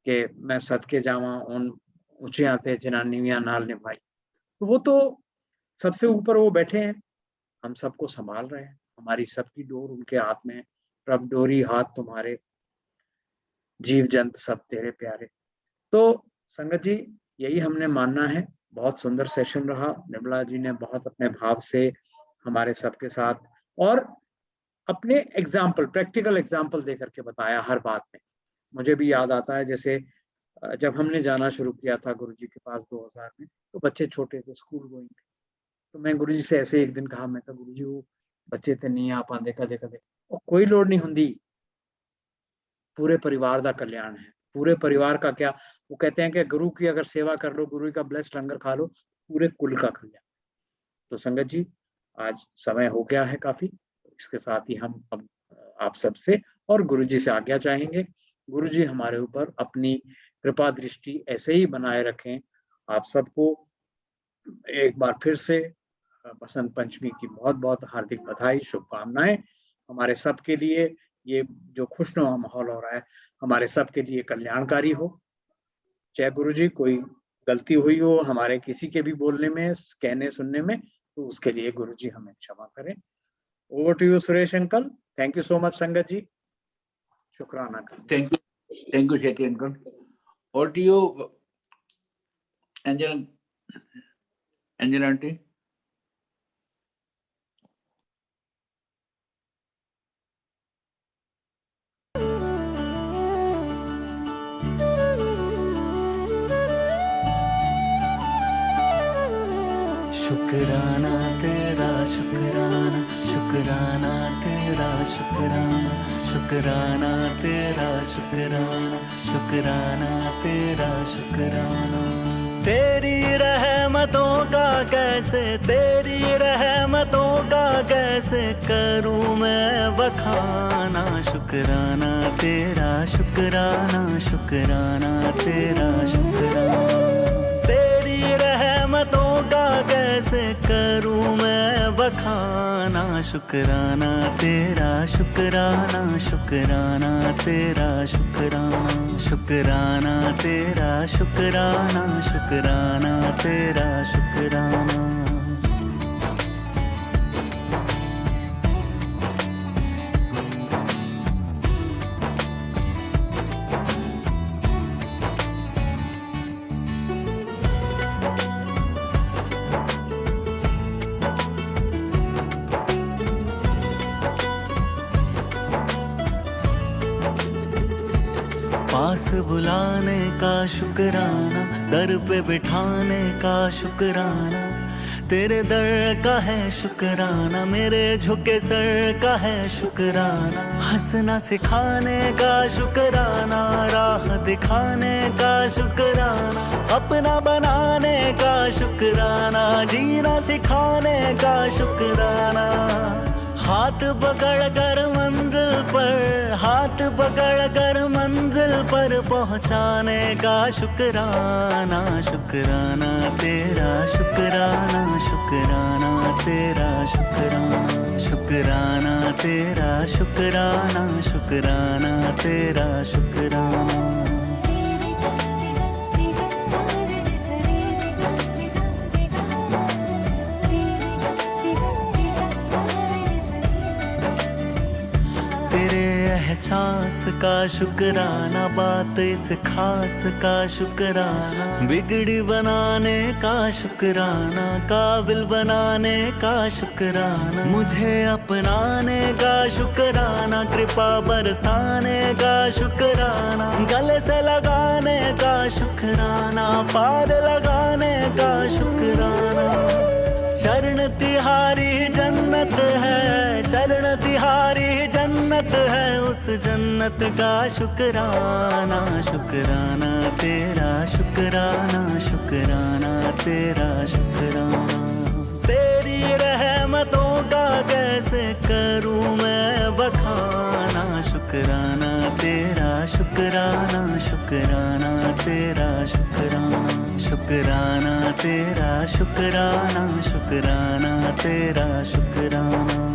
Speaker 3: कि मैं सदके जावा उन ऊंचियां ते जिन्हां नीवियां नाल निभाई, तो वो तो सबसे ऊपर वो बैठे हैं, हम सबको संभाल रहे हैं। हमारी सबकी डोर उनके हाथ में है। प्रभ डोरी हाथ तुम्हारे, जीव जंत सब तेरे प्यारे। तो संगत जी, यही हमने मानना है बहुत सुंदर सेशन रहा। निर्मला जी ने बहुत अपने भाव से हमारे सबके साथ और अपने एग्जाम्पल, प्रैक्टिकल एग्जाम्पल दे करके बताया हर बात में। मुझे भी याद आता है जैसे जब हमने जाना शुरू किया था गुरुजी के पास 2000 में, तो बच्चे छोटे थे, स्कूल गोइंग थे। तो मैं गुरुजी से ऐसे एक दिन कहा, मैं कहा गुरुजी वो बच्चे ते नहीं आ पाते कदे कदे, और कोई लोड़ नहीं हुंदी, पूरे परिवार का कल्याण है। पूरे परिवार का क्या, वो कहते हैं कि गुरु की अगर सेवा कर लो, गुरु का ब्लेस्ड लंगर खा लो, पूरे कुल का कल्याण। तो संगत जी, आज समय हो गया है काफी, इसके साथ ही हम अब आप सबसे और गुरुजी से आज्ञा चाहेंगे। गुरुजी हमारे ऊपर अपनी कृपा दृष्टि ऐसे ही बनाए रखें। आप सबको एक बार फिर से बसंत पंचमी की बहुत बहुत हार्दिक बधाई, शुभकामनाएं। हमारे सब के लिए ये जो खुशनुमा माहौल हो रहा है, हमारे सब के लिए कल्याणकारी हो। जय गुरुजी। कोई गलती हुई हो हमारे किसी के भी बोलने में, कहने सुनने में, तो उसके लिए गुरुजी हमें क्षमा करें। Over to you Suresh uncle. Thank you so much संगत जी, शुक्राना।
Speaker 1: Thank you Shetty uncle. Over to you Angel aunty.
Speaker 4: शुक्राना तेरा शुक्राना, शुक्राना तेरा शुक्राना, शुक्राना तेरा शुक्राना, शुक्राना तेरा शुक्राना। तेरी रहमतों का कैसे, तेरी रहमतों का कैसे करूं मैं बखाना। शुक्राना तेरा शुक्राना, शुक्राना तेरा शुक्राना। तेरी रहमतों का कैसे करूं मैं बखाना। शुक्राना तेरा शुक्राना, शुक्राना तेरा शुक्राना, शुक्राना तेरा शुक्राना, शुक्राना तेरा शुक्राना। पास बुलाने का शुक्राना, दर पे बिठाने का शुक्राना। तेरे दर का है शुक्राना, मेरे झुके सर का है शुक्राना। हंसना सिखाने का शुक्राना, राह दिखाने का शुक्राना। अपना बनाने का शुक्राना, जीना सिखाने का शुक्राना। हाथ पकड़ कर मंजिल पर, हाथ पकड़ कर मंजिल पर पहुंचाने का शुक्राना। शुक्राना तेरा शुक्राना, शुक्राना तेरा शुक्राना, शुक्राना तेरा शुक्राना, शुक्राना तेरा शुक्राना। एहसास का शुक्राना, बात इस खास का शुक्राना। बिगड़ी बनाने का शुक्राना, काबिल बनाने का शुक्राना। मुझे अपनाने का शुक्राना, कृपा बरसाने का शुक्राना। गले से लगाने का शुक्राना, पार लगाने का शुक्राना। चरण तिहारी जन्नत है, चरण तिहारी जन्नत है, उस जन्नत का शुक्राना। शुक्राना तेरा शुक्राना, शुक्राना तेरा शुक्राना। तेरी रहमतों का कैसे करूं मैं बखाना। शुक्राना तेरा शुक्राना, शुक्राना तेरा शुक्राना, शुक्राना तेरा शुक्राना, शुक्राना तेरा शुक्राना।